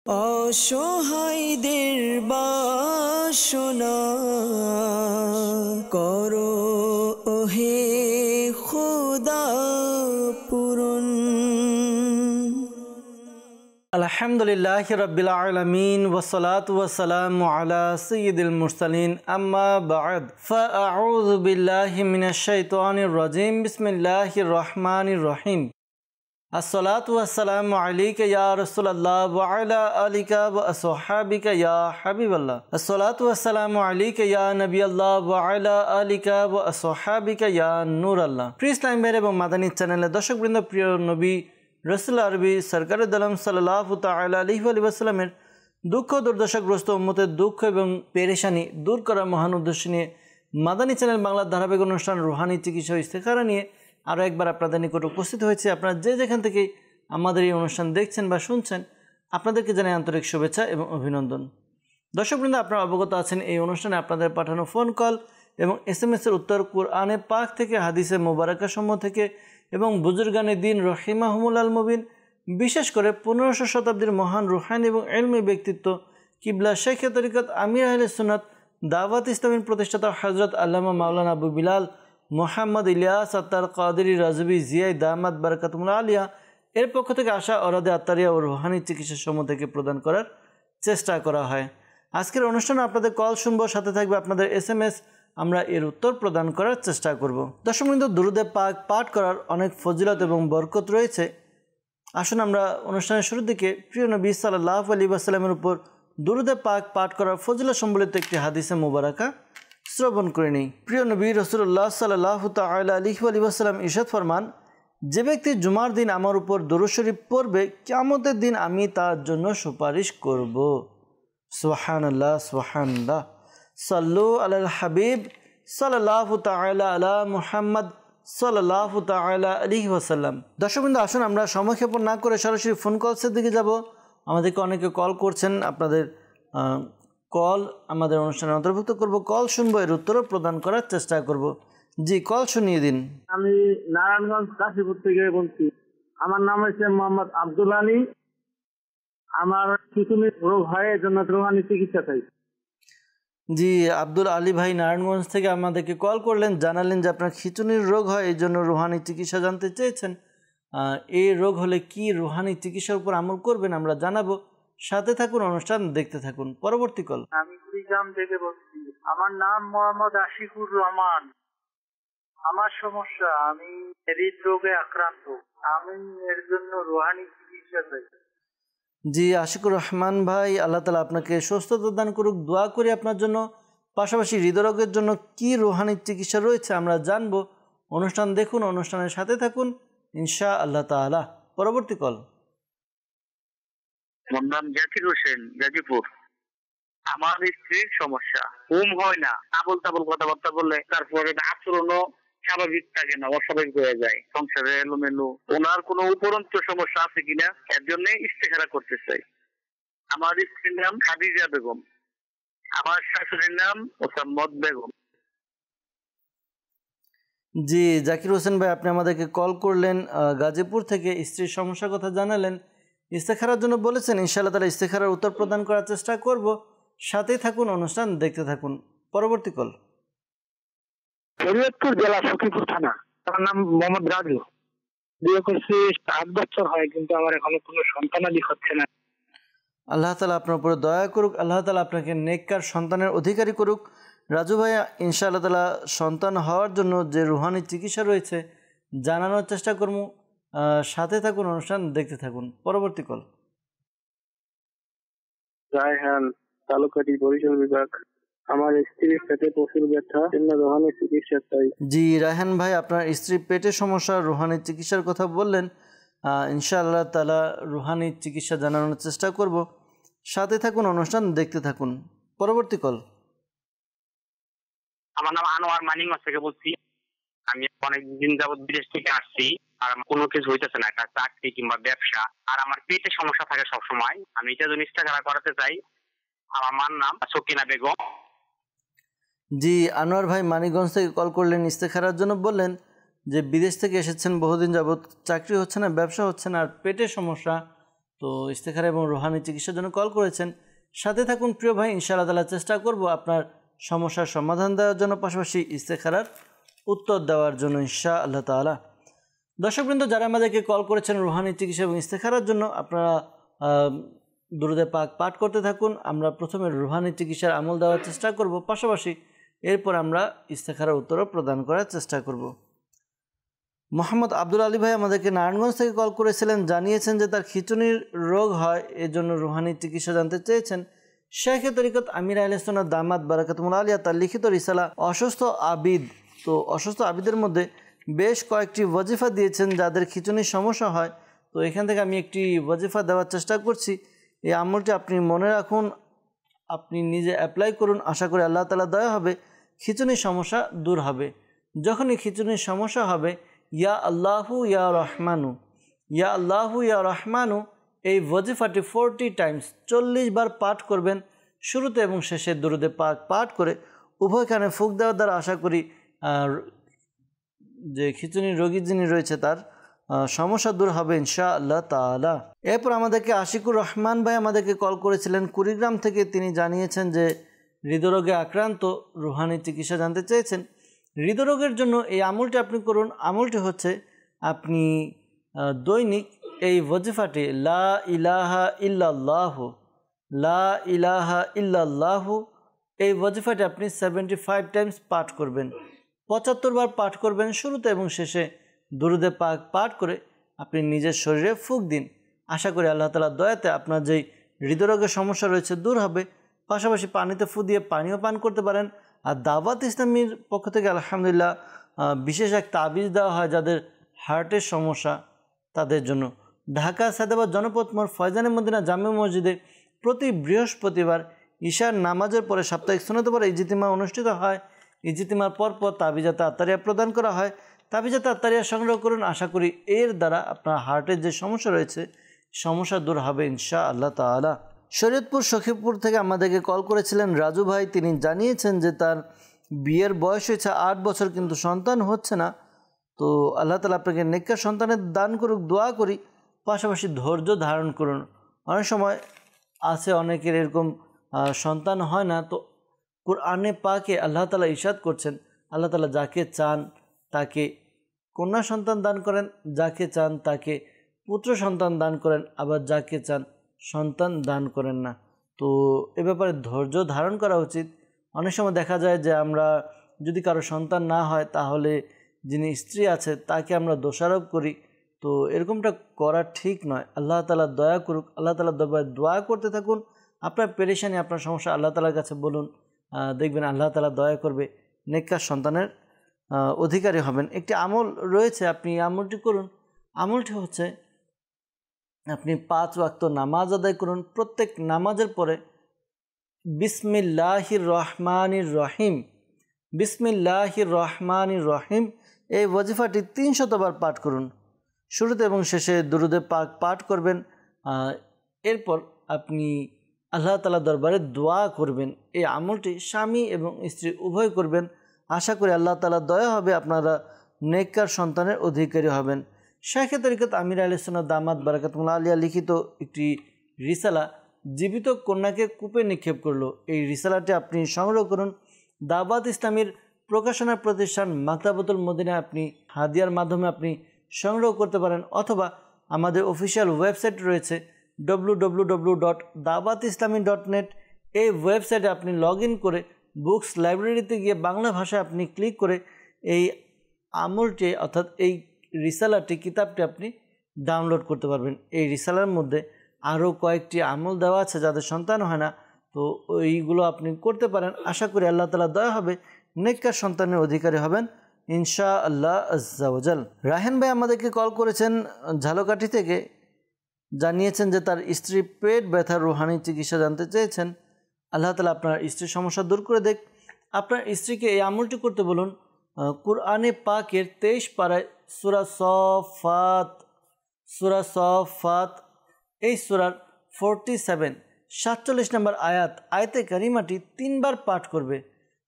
অসহায়দের বাসনা করো ওহে খোদা পূরণ। আলহামদুলিল্লাহি রাব্বিল আলামিন ওয়াসসালাতু ওয়াসসালামু আলা সাইয়্যিদিল মুরসালিন আম্মা বা'দ ফাআউযু বিল্লাহি মিনাশ শাইতানির রাজিম বিসমিল্লাহির রহমানির রহিম। আসসালাতু ওয়াসসালামু আলাইকা ইয়া রাসূলুল্লাহ ওয়া আলা আলিকা ওয়া আসহাবিকা ইয়া হাবিবাল্লাহ। আসসালাতু ওয়াসসালামু আলাইকা ইয়া নবিয়াল্লাহ ওয়া আলা আলিকা ওয়া আসহাবিকা ইয়া নূরাল্লাহ। প্রিয় ইসলাম ভাই এবং মাদানী চ্যানেলের দর্শকবৃন্দ, প্রিয় নবী রাসূল আরবি সরকারে দলম সাল্লাল্লাহু তাআলা আলাইহি ওয়া সাল্লামের দুঃখ দুর্দশাগ্রস্ত উম্মতের দুঃখ এবং পেরেশানি দূর করার মহান উদ্দেশ্য নিয়ে মাদানী চ্যানেল বাংলার ধারাবাহিক অনুষ্ঠান রুহানি চিকিৎসা ও ইস্তেখারা নিয়ে আরও একবার আপনাদের নিকট উপস্থিত হয়েছে। আপনারা যে যেখান থেকে আমাদের এই অনুষ্ঠান দেখছেন বা শুনছেন, আপনাদেরকে জানাই আন্তরিক শুভেচ্ছা এবং অভিনন্দন। দর্শকবৃন্দ, আপনারা অবগত আছেন এই অনুষ্ঠানে আপনাদের পাঠানো ফোন কল এবং SMS-এর উত্তর কুরআনে পাক থেকে, হাদিসে মোবারকা সমূহ থেকে এবং বুজুর্গানে দিন রহিমাহুমুল মুবিন, বিশেষ করে 1500 শতাব্দীর মহান রুহানি এবং ইলমি ব্যক্তিত্ব কিবলা শেখে তরিকত আমির আহলে সুন্নাত দাওয়াত ইসলামীর প্রতিষ্ঠাতা হযরত আল্লামা মাওলানা আবু বিলাল মোহাম্মদ ইলিয়াস আত্তার কাদেরী রাজবি জিয়াই দামাত বারাকাতুল আলিয়া এর পক্ষ থেকে আসা অরাদে আত্মারিয়া ও রুহানি চিকিৎসা সমূহ থেকে প্রদান করার চেষ্টা করা হয়। আজকের অনুষ্ঠানে আপনাদের কল শুনবো, সাথে থাকবে আপনাদের SMS, আমরা এর উত্তর প্রদান করার চেষ্টা করব। দর্শকবৃন্দ, দুরুদে পাক পাঠ করার অনেক ফজিলত এবং বরকত রয়েছে। আসুন আমরা অনুষ্ঠানের শুরুর দিকে প্রিয় নবী সাল্লাল্লাহু আলাইহি ওয়াসাল্লামের উপর দুরুদে পাক পাঠ করার ফজিলত সম্বলিত একটি হাদিসে মুবারাকা শ্রবণ করে নিই। প্রিয় নবী রাসূলুল্লাহ সাল্লাল্লাহু তাআলা আলাইহি ওয়াসাল্লাম ইরশাদ ফরমান, যে ব্যক্তি জুমার দিন আমার উপর দরুদ শরীফ পড়বে, কিয়ামতের দিন আমি তার জন্য সুপারিশ করব। সুবহানাল্লাহ সুবহানাল্লাহ। সাল্লু আলাল হাবিব সাল্লাল্লাহু তাআলা আলা মুহাম্মদ সাল্লাল্লাহু তাআলা আলাইহি ওয়াসাল্লাম। দর্শকবৃন্দ, আসুন আমরা সময়ক্ষেপণ না করে সরাসরি ফোন কলসের দিকে যাব। আমাদেরকে অনেকে কল করছেন, আপনাদের কল আমাদের অনুষ্ঠানে অন্তর্ভুক্ত করব। কল শুনবো, এর উত্তরও প্রদান করার চেষ্টা করব। জি, কল শুনিয়ে দিন। আমি নারায়ণগঞ্জ কাশীপুর থেকে বলছি। আমার নাম হচ্ছে মোহাম্মদ আব্দুল আলী। আমার খিচুনির রোগ হয়, এর জন্য রুহানি চিকিৎসা চাই। জি, আব্দুল আলী ভাই নারায়ণগঞ্জ থেকে আমাদেরকে কল করলেন, জানালেন যে আপনার খিচুনির রোগ হয়, এই জন্য রুহানি চিকিৎসা জানতে চেয়েছেন। এই রোগ হলে কি রুহানি চিকিৎসার উপর আমল করবেন আমরা জানাবো, সাথে থাকুন, অনুষ্ঠান দেখতে থাকুন। পরবর্তী কল। আমি কুড়িগ্রাম থেকে বলছি। আমার নাম মোহাম্মদ আশিকুর রহমান। আমার সমস্যা, আমি হৃদরোগে আক্রান্ত। আমি এর জন্য রুহানি চিকিৎসা চাই। জি, আশিকুর রহমান ভাই, আল্লাহ তাআলা আপনাকে সুস্থতা দান করুক, দোয়া করি আপনার জন্য। পাশাপাশি হৃদরোগের জন্য কি রুহানি চিকিৎসা রয়েছে আমরা জানবো। অনুষ্ঠান দেখুন, অনুষ্ঠানের সাথে থাকুন ইনশাআল্লাহ তাআলা। পরবর্তী কল। আমার নাম জাকির হোসেন, গাজীপুর। আমার স্ত্রীর সমস্যা, ঘুম হয় না, আবল তাবল কথাবার্তা বললে, তারপরে আচরণও স্বাভাবিক থাকে না, অস্বাভাবিক হয়ে যায়, সংসারে এলোমেলো। ওনার কোনো উপরন্ত সমস্যা আছে কিনা, এর জন্য ইস্তেখারা করতে চাই। আমার স্ত্রীর নাম খাদিজা বেগম, আমার শাশুড়ির নাম মোসাম্মদ বেগম। জি, জাকির হোসেন ভাই, আপনি আমাদেরকে কল করলেন গাজীপুর থেকে, স্ত্রীর সমস্যার কথা জানালেন, ইস্তেখারার জন্য বলেছেন। ইনশাআল্লাহ তাআলা ইস্তেখারার উত্তর প্রদান করার চেষ্টা করব, সাথেই থাকুন, অনুষ্ঠান দেখতে থাকুন। পরবর্তী কল। শরীয়তপুর জেলা সখীপুর থানা। আমার নাম মোহাম্মদ রাজু। বিয়ে করছি 7 বছর হয়, কিন্তু আমার এখনো কোনো সন্তানাদি হচ্ছে না। আল্লাহ তাআলা আপনার উপরে দয়া করুক, আল্লাহ তাআলা আপনাকে নেককার সন্তানের অধিকারী করুক। রাজু ভাই, ইনশাআল্লাহ তাআলা সন্তান হওয়ার জন্য যে রুহানি চিকিৎসা রয়েছে জানানোর চেষ্টা করব, সাথে থাকুন, অনুষ্ঠান দেখতে থাকুন। পরবর্তী কল। রায়হান, তালুকাটি, বরিশাল বিভাগ। আমার স্ত্রীর পেটে প্রচুর ব্যথা, রুহানি চিকিৎসা চাই। জি, রায়হান ভাই, আপনার স্ত্রীর পেটের সমস্যা, রুহানি চিকিৎসার কথা বললেন। ইনশাআল্লাহ তাআলা রুহানি চিকিৎসা জানানোর চেষ্টা করব, সাথে থাকুন, অনুষ্ঠান দেখতে থাকুন। পরবর্তী কল। আমার নাম আনোয়ার, মানিকগঞ্জ থেকে বলছি। আমি অনেকদিন যাবত বিদেশ থেকে আসছি, আর কোনো কিছু হইতেছে না, একটা চাকরি কিংবা ব্যবসা, আর আমার পেটে সমস্যা থাকে সব সময়। আমি এটা জন্য ইস্তেখারা করাতে চাই। আমার নাম সকিনা বেগম। জি, আনোয়ার ভাই মানিকগঞ্জ থেকে কল করলেন, ইস্তেখারার জন্য বললেন যে বিদেশ থেকে এসেছেন, বহুদিন যাবত চাকরি হচ্ছে না, ব্যবসা হচ্ছে না, আর পেটের সমস্যা, তো ইস্তেখারা এবং রুহানি চিকিৎসার জন্য কল করেছেন। সাথে থাকুন প্রিয় ভাই, ইনশাআল্লাহ তাআলা চেষ্টা করব আপনার সমস্যার সমাধান দেওয়ার জন্য, পাশাপাশি ইস্তেখারার উত্তর দেওয়ার জন্য ইনশাআল্লাহ তাআলা। দর্শকবৃন্দ, যারা আমাদেরকে কল করেছেন রুহানি চিকিৎসা এবং ইস্তেখারার জন্য, আপনারা দুরূদে পাক পাঠ করতে থাকুন। আমরা প্রথমে রুহানি চিকিৎসার আমল দেওয়ার চেষ্টা করব, পাশাপাশি এরপর আমরা ইস্তেখারার উত্তরও প্রদান করার চেষ্টা করব। মোহাম্মদ আব্দুল আলী ভাই আমাদেরকে নারায়ণগঞ্জ থেকে কল করেছিলেন, জানিয়েছেন যে তার খিচুনির রোগ হয়, এর জন্য রুহানি চিকিৎসা জানতে চেয়েছেন। শেখে তরিকত আমির আহলে সুন্নাত দামাত বারাকাতুল আলিয়া তার লিখিত রিসালা অসুস্থ আবিদ। তো অসুস্থ আবিদের মধ্যে বেশ কয়েকটি ওয়াজিফা দিয়েছেন যাদের খিচুনির সমস্যা হয়। তো এখান থেকে আমি একটি ওয়াজিফা দেওয়ার চেষ্টা করছি। এই আমলটি আপনি মনে রাখুন, আপনি নিজে অ্যাপ্লাই করুন, আশা করি আল্লাহ তাআলা দয়া হবে, খিচুনির সমস্যা দূর হবে। যখনই খিচুনির সমস্যা হবে, ইয়া আল্লাহু ইয়া রহমানু, ইয়া আল্লাহু ইয়া রহমানু, এই ওয়াজিফাটি 40 টাইমস 40 বার পাঠ করবেন। শুরুতে এবং শেষে দুরূদে পাক পাঠ করে উভয় কানে ফুঁক দেওয়ার দ্বারা আশা করি যে খিচুনির রোগী যিনি রয়েছে তার সমস্যা দূর হবে ইনশাআল্লাহ তাআলা। এরপর আমাদেরকে আশিকুর রহমান ভাই আমাদেরকে কল করেছিলেন কুড়িগ্রাম থেকে। তিনি জানিয়েছেন যে হৃদরোগে আক্রান্ত, রুহানি চিকিৎসা জানতে চেয়েছেন। হৃদরোগের জন্য এই আমলটি আপনি করুন। আমলটি হচ্ছে আপনি দৈনিক এই ওয়াজিফাটি লা ইলাহা ইল্লাল্লাহু, লা ইলাহা ইল্লাল্লাহু, এই ওয়াজিফাটি আপনি 75 টাইমস পাঠ করবেন, 75 বার পাঠ করবেন। শুরুতে এবং শেষে দুরূদে পাক পাঠ করে আপনি নিজের শরীরে ফুঁক দিন। আশা করি আল্লাহ তাআলার দয়াতে আপনার যেই হৃদরোগের সমস্যা রয়েছে দূর হবে। পাশাপাশি পানিতে ফু দিয়ে পানিও পান করতে পারেন। আর দাওয়াত ইসলামীর পক্ষ থেকে আলহামদুলিল্লাহ বিশেষ এক তাবিজ দেওয়া হয় যাদের হার্টের সমস্যা তাদের জন্য। ঢাকা সায়দাবাদ জনপথ মোড় ফয়জানে মদিনা জামে মসজিদে প্রতি বৃহস্পতিবার ঈশার নামাজের পরে সাপ্তাহিক সুন্নতের পরে ইজতিমা অনুষ্ঠিত হয়। ইজতিমার পরপর তাবিজাতে আত্তারিয়া প্রদান করা হয়। তাবিজাতে আত্তারিয়া সংগ্রহ করুন। আশা করি এর দ্বারা আপনার হার্টের যে সমস্যা রয়েছে সমস্যা দূর হবে ইনশাআল্লাহ তাআলা। শরীয়তপুর সখীপুর থেকে আমাদেরকে কল করেছিলেন রাজু ভাই। তিনি জানিয়েছেন যে তার বিয়ের বয়স হয়েছে 8 বছর, কিন্তু সন্তান হচ্ছে না। তো আল্লাহ তাআলা আপনাকে নেককার সন্তানের দান করুক, দোয়া করি। পাশাপাশি ধৈর্য ধারণ করুন। অনেক সময় আছে অনেকের এরকম সন্তান হয় না। তো কুরআনে পাকে আল্লাহ তাআলা ইরশাদ করছেন, আল্লাহ তাআলা যাকে চান তাকে কন্যা সন্তান দান করেন, যাকে চান তাকে পুত্র সন্তান দান করেন, আবার যাকে চান সন্তান দান করেন না। তো এ ব্যাপারে ধৈর্য ধারণ করা উচিত। অনেক সময় দেখা যায় যে আমরা যদি কারো সন্তান না হয় তাহলে যিনি স্ত্রী আছে তাকে আমরা দোষারোপ করি। তো এরকমটা করা ঠিক নয়। আল্লাহ তাআলা দয়া করুক। আল্লাহ তাআলার দরবারে দোয়া করতে থাকুন। আপনার পেরেশানি, আপনার সমস্যা আল্লাহ তাআলার কাছে বলুন, দেখবেন আল্লাহ তাআলা দয়া করবে, নেককার সন্তানের অধিকারী হবেন। একটি আমল রয়েছে, আপনি আমলটি করুন। আমলটি হচ্ছে আপনি 5 ওয়াক্ত নামাজ আদায় করুন। প্রত্যেক নামাজের পরে বিসমিল্লাহির রহমানির রহিম, বিসমিল্লাহির রহমানির রহিম এই ওয়াজিফাটি 300 বার পাঠ করুন। শুরুতে এবং শেষে দুরূদে পাক পাঠ করবেন। এরপর আপনি আল্লাহ তাআলার দরবারে দোয়া করবেন। এই আমলটি স্বামী এবং স্ত্রী উভয় করবেন। আশা করি আল্লাহ তাআলার দয়া হবে, আপনারা নেককার সন্তানের অধিকারী হবেন। শেখে তরিকত আমির আহলে সুন্নাত দামাত বারাকাতুল আলিয়া লিখিত একটি রিসালা জীবিত কন্যাকে কূপে নিক্ষেপ করলো। এই রিসালাটি আপনি সংগ্রহ করুন। দাওয়াত ইসলামীর প্রকাশনা প্রতিষ্ঠান মাকতাবাতুল মদিনা আপনি হাদিয়ার মাধ্যমে আপনি সংগ্রহ করতে পারেন, অথবা আমাদের অফিসিয়াল ওয়েবসাইট রয়েছে www.dawatislami.net। এই ওয়েবসাইটে আপনি লগ ইন করে বুকস লাইব্রেরিতে গিয়ে বাংলা ভাষায় আপনি ক্লিক করে এই আমলটি অর্থাৎ এই রিসালাটি কিতাবটি আপনি ডাউনলোড করতে পারবেন। এই রিসালার মধ্যে আরও কয়েকটি আমল দেওয়া আছে যাদের সন্তান হয় না, তো ওইগুলো আপনি করতে পারেন। আশা করি আল্লাহ তাআলা দয়া হবে, নেককার সন্তানের অধিকারী হবেন ইনশাআল্লাহ আজ্জা ওয়া জাল। রাহেন ভাই আমাদেরকে কল করেছেন ঝালকাঠি থেকে, জানিয়েছেন যে তার স্ত্রী পেট ব্যথার রুহানি চিকিৎসা জানতে চেয়েছেন। আল্লাহ তাআলা আপনার স্ত্রীর সমস্যা দূর করে দেখ। আপনার স্ত্রীকে এই আমলটি করতে বলুন। কুরআনে পাকের 23 পারায় সূরা সফাত এই সূরার 47 নম্বর আয়াতে কারিমাটি 3 বার পাঠ করবে।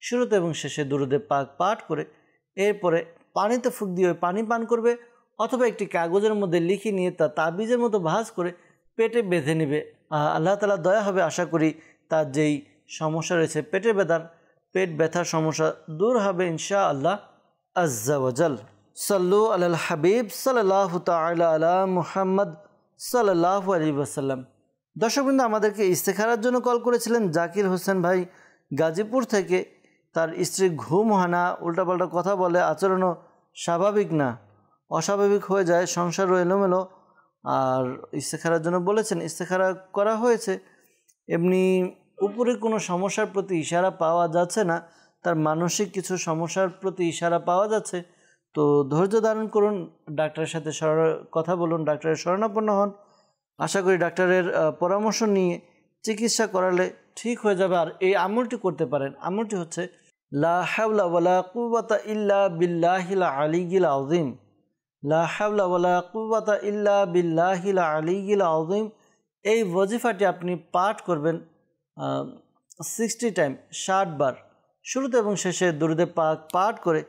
শুরুতে এবং শেষে দুরূদে পাক পাঠ করে এরপরে পানিতে ফুঁক দিয়ে পানি পান করবে, অথবা একটি কাগজের মধ্যে লিখে নিয়ে তা তাবিজের মতো ভাঁজ করে পেটে বেঁধে নেবে। আল্লাহ তাআলা দয়া হবে, আশা করি তার যেই সমস্যা রয়েছে পেটের পেট ব্যথার সমস্যা দূর হবে ইনশাআল্লাহ আজ্জা ওয়াজাল। সাল্লু আলাল হাবিব সাল্লাল্লাহু তাআলা আলা মুহাম্মদ সাল্লাল্লাহু আলাইহি ওয়াসাল্লাম। দর্শকবৃন্দ, আমাদেরকে ইস্তেখারার জন্য কল করেছিলেন জাকির হোসেন ভাই গাজীপুর থেকে। তার স্ত্রী ঘুম হয় না, উল্টাপাল্টা কথা বলে, আচরণও স্বাভাবিক না, অস্বাভাবিক হয়ে যায়, সংসারও এলোমেলো। আর ইস্তেখারার জন্য বলেছেন, ইস্তেখারা করা হয়েছে, এমনি উপরে কোনো সমস্যার প্রতি ইশারা পাওয়া যাচ্ছে না, তার মানসিক কিছু সমস্যার প্রতি ইশারা পাওয়া যাচ্ছে। তো ধৈর্য ধারণ করুন, ডাক্তারের সাথে কথা বলুন, ডাক্তারের শরণাপন্ন হন। আশা করি ডাক্তারের পরামর্শ নিয়ে চিকিৎসা করালে ঠিক হয়ে যাবে। আর এই আমলটি করতে পারেন, আমলটি হচ্ছে লা হাওলা ওয়ালা কুওয়াতা ইল্লা বিল্লাহিল আলিয়্যিল আযীম। লা হাওলা ওয়ালা কুওয়াতা ইল্লা বিল্লাহিল আলিয়্যিল আযীম। এই ওয়াজিফাটি আপনি পাঠ করবেন 60 টাইম, 60 বার। শুরুতে এবং শেষে দুরুদে পাক পাঠ করে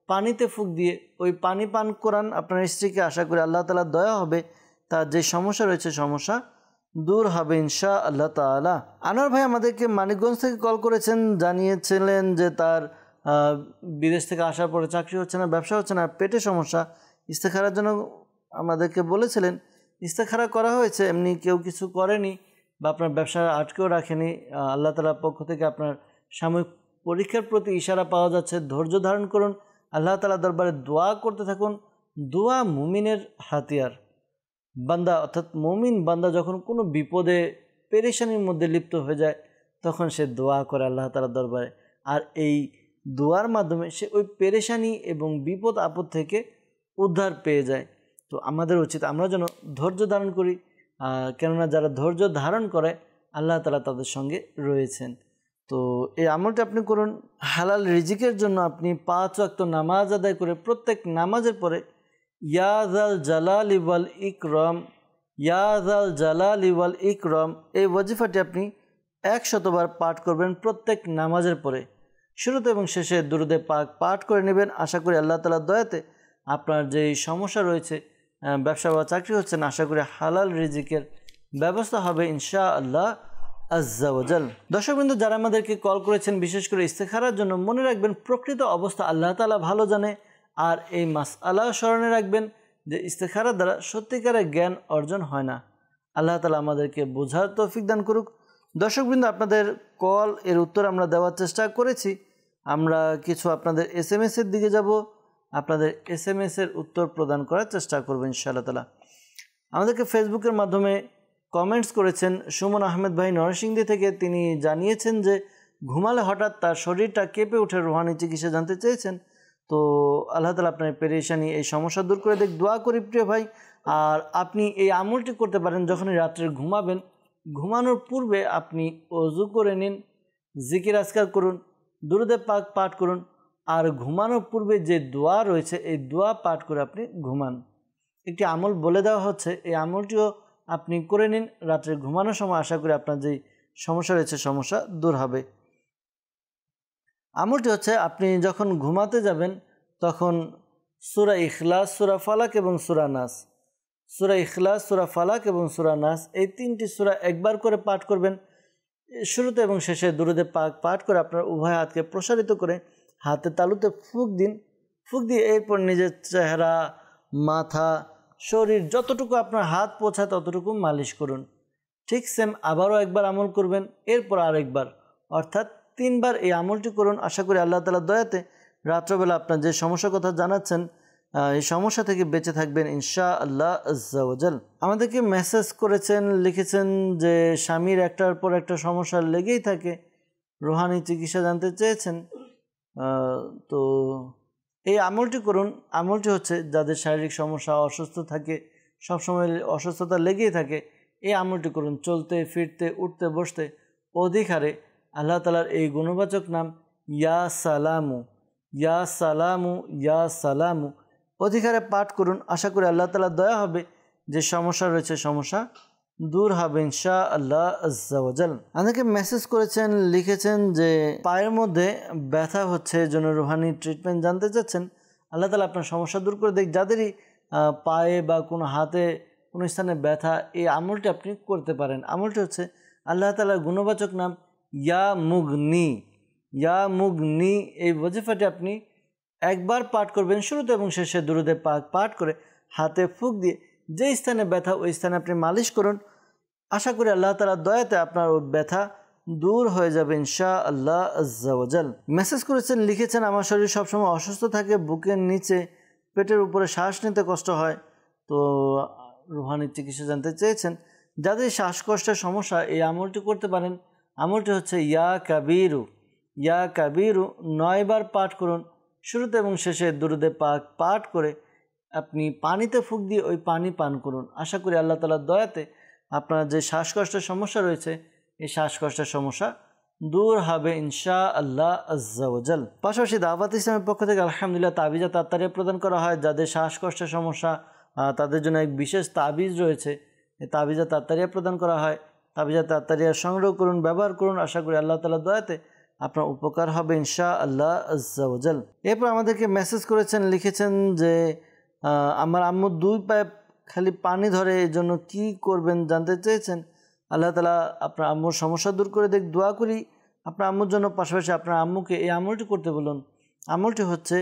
পানিতে ফুঁক দিয়ে ওই পানি পান করান আপনার স্ত্রীকে। আশা করি আল্লাহ তাআলা দয়া হবে, তার যে সমস্যা রয়েছে সমস্যা দূর হবে ইনশাআল্লাহ তাআলা। আনোয়ার ভাই আমাদেরকে মানিকগঞ্জ থেকে কল করেছেন, জানিয়েছিলেন যে তার বিদেশ থেকে আসার পরে চাকরি হচ্ছে না, ব্যবসা হচ্ছে না, পেটে সমস্যা। ইস্তেখারার জন্য আমাদেরকে বলেছিলেন, ইস্তেখারা করা হয়েছে, এমনি কেউ কিছু করেনি বা আপনার ব্যবসা আটকেও রাখেনি। আল্লাহ তাআলার পক্ষ থেকে আপনার সাময়িক পরীক্ষার প্রতি ইশারা পাওয়া যাচ্ছে। ধৈর্য ধারণ করুন, আল্লাহ তাআলার দরবারে দোয়া করতে থাকুন। দোয়া মুমিনের হাতিয়ার। বান্দা অর্থাৎ মুমিন বান্দা যখন কোনো বিপদে পেরেশানির মধ্যে লিপ্ত হয়ে যায় তখন সে দোয়া করে আল্লাহ তাআলার দরবারে, আর এই দোয়ার মাধ্যমে সে ওই পেরেশানি এবং বিপদ আপদ থেকে উদ্ধার পেয়ে যায়। তো আমাদের উচিত আমরা যেন ধৈর্য ধারণ করি, কেননা যারা ধৈর্য ধারণ করে আল্লাহ তাআলা তাদের সঙ্গে রয়েছেন। তো এই আমলটা আপনি করুন। হালাল রিজিকের জন্য আপনি 5 ওয়াক্ত নামাজ আদায় করে প্রত্যেক নামাজের পরে ইয়া যাল জালালি ওয়াল ইকরাম, ইয়া যাল জালালি ওয়াল ইকরাম এই ওয়াজিফাটি আপনি 100 বার পাঠ করবেন প্রত্যেক নামাজের পরে। শুরুতে এবং শেষে দুরুদে পাক পাঠ করে নেবেন। আশা করি আল্লাহ তাআলার দয়াতে আপনার যেই সমস্যা রয়েছে, ব্যবসা বা চাকরি হচ্ছে না, আশা করি হালাল রিজিকের ব্যবস্থা হবে ইনশাআল্লাহ আজ্জা ওয়াজাল। দর্শকবৃন্দ, যারা আমাদেরকে কল করেছেন বিশেষ করে ইস্তেখারার জন্য, মনে রাখবেন প্রকৃত অবস্থা আল্লাহ তাআলা ভালো জানে। আর এই মাসআলা স্মরণে রাখবেন যে ইস্তেখারার দ্বারা সত্যিকারের জ্ঞান অর্জন হয় না। আল্লাহ তাআলা আমাদেরকে বোঝার তৌফিক দান করুক। দর্শকবৃন্দ, আপনাদের কল এর উত্তর আমরা দেওয়ার চেষ্টা করেছি। আমরা কিছু আপনাদের SMS-এর দিকে যাব, আপনাদের SMS-এর উত্তর প্রদান করার চেষ্টা করব ইনশাআল্লাহ তাআলা। আমাদেরকে ফেসবুকের মাধ্যমে কমেন্টস করেছেন সুমন আহমেদ ভাই নরসিংদী থেকে। তিনি জানিয়েছেন যে ঘুমালে হঠাৎ তার শরীরটা কেঁপে ওঠে, রুহানি চিকিৎসা জানতে চেয়েছেন। তো আল্লাহ তাআলা আপনার পেরেশানি, এই সমস্যা দূর করে দেখ, দোয়া করি প্রিয় ভাই। আর আপনি এই আমলটি করতে পারেন যখনই রাত্রে ঘুমাবেন, ঘুমানোর পূর্বে আপনি ওযু করে নিন, জিকির আজকার করুন, দুরুদে পাক পাঠ করুন, আর ঘুমানোর পূর্বে যে দোয়া রয়েছে এই দোয়া পাঠ করে আপনি ঘুমান। একটি আমল বলে দেওয়া হচ্ছে, এই আমলটিও আপনি করে নিন রাত্রে ঘুমানোর সময়। আশা করি আপনার যেই সমস্যা রয়েছে সমস্যা দূর হবে। আমলটি হচ্ছে, আপনি যখন ঘুমাতে যাবেন তখন সূরা ইখলাস, সূরা ফালাক এবং সূরা নাস, সূরা ইখলাস, সূরা ফালাক এবং সূরা নাস এই 3টি সূরা একবার করে পাঠ করবেন। শুরুতে এবং শেষে দুরুদে পাক পাঠ করে আপনার উভয় হাতকে প্রসারিত করে হাতের তালুতে ফুঁক দিন। ফুঁক দিয়ে এরপর নিজের চেহারা, মাথা, শরীর যতটুকু আপনার হাত পৌঁছায় ততটুকু মালিশ করুন। ঠিক সেম আবারও একবার আমল করবেন, এরপর আরেকবার, অর্থাৎ 3 বার এই আমলটি করুন। আশা করি আল্লাহ তাআলার দয়াতে রাত্রবেলা আপনার যে সমস্যার কথা জানাচ্ছেন এই সমস্যা থেকে বেঁচে থাকবেন ইনশাআল্লাহ আজ্জা ওয়াজাল। আমাদেরকে মেসেজ করেছেন, লিখেছেন যে স্বামীর একটার পর একটা সমস্যা লেগেই থাকে, রুহানি চিকিৎসা জানতে চেয়েছেন। তো এই আমলটি করুন। আমলটি হচ্ছে যাদের শারীরিক সমস্যা, অসুস্থ থাকে, সবসময় অসুস্থতা লেগেই থাকে, এই আমলটি করুন। চলতে ফিরতে উঠতে বসতে অধিক হারে আল্লাহ তাআলার এই গুণবাচক নাম ইয়া সালামু, ইয়া সালামু, ইয়া সালামু অধিক হারে পাঠ করুন। আশা করি আল্লাহ তাআলার দয়া হবে, যে সমস্যা রয়েছে সমস্যা দূর হবে ইনশাআল্লাহ আজ্জা ওয়াজাল। আমাদেরকে মেসেজ করেছেন, লিখেছেন যে পায়ের মধ্যে ব্যথা হচ্ছে, জন্য রুহানি ট্রিটমেন্ট জানতে চাচ্ছেন। আল্লাহ তাআলা আপনার সমস্যা দূর করে দেখ। যাদেরই পায়ে বা কোনো হাতে কোনো স্থানে ব্যথা, এই আমলটি আপনি করতে পারেন। আমলটি হচ্ছে আল্লাহ তাআলার গুণবাচক নাম ইয়া মুগনি। ইয়া মুগনি এই ওয়াজিফাটি আপনি একবার পাঠ করবেন শুরুতে এবং শেষে দুরুদে পাক পাঠ করে হাতে ফুঁক দিয়ে যে স্থানে ব্যথা ওই স্থানে আপনি মালিশ করুন। আশা করি আল্লাহ তাআলার দয়াতে আপনার ওই ব্যথা দূর হয়ে যাবে ইনশাআল্লাহ আজ্জা ওয়া জাল। মেসেজ করেছেন, লিখেছেন, আমার শরীর সবসময় অসুস্থ থাকে, বুকের নিচে পেটের উপরে শ্বাস নিতে কষ্ট হয়। তো রুহানি চিকিৎসা জানতে চেয়েছেন। যাদের শ্বাসকষ্টের সমস্যা এই আমলটি করতে পারেন। আমলটি হচ্ছে ইয়া কাবিরু। ইয়া কাবিরু 9 বার পাঠ করুন শুরুতে এবং শেষে দুরুদে পাক পাঠ করে আপনি পানিতে ফুঁক দিয়ে ওই পানি পান করুন। আশা করি আল্লাহ তাআলার দয়াতে আপনার যে শ্বাসকষ্টের সমস্যা রয়েছে এই শ্বাসকষ্টের সমস্যা দূর হবে ইনশাআল্লাহ আজ্জা ওয়া জাল। পাশাপাশি দাওয়াত ইসলামের পক্ষ থেকে আলহামদুলিল্লাহ তাবিজা তাত্তারিয়া প্রদান করা হয়। যাদের শ্বাসকষ্টের সমস্যা তাদের জন্য এক বিশেষ তাবিজ রয়েছে, এই তাবিজা তাত্তারিয়া প্রদান করা হয়। তাবিজা তাত্তারিয়া সংগ্রহ করুন, ব্যবহার করুন। আশা করি আল্লাহ তাআলার দয়াতে আপনার উপকার হবে ইনশাআল্লাহ আজ্জা ওয়া জাল। এরপর আমাদেরকে মেসেজ করেছেন, লিখেছেন যে আমার আম্মু 2 পায়ে খালি পানি ধরে, এই জন্য কী করবেন জানতে চেয়েছেন। আল্লাহ তাআলা আপনার আম্মুর সমস্যা দূর করে দেখ, দোয়া করি আপনার আম্মুর জন্য। পাশাপাশি আপনার আম্মুকে এই আমলটি করতে বলুন। আমলটি হচ্ছে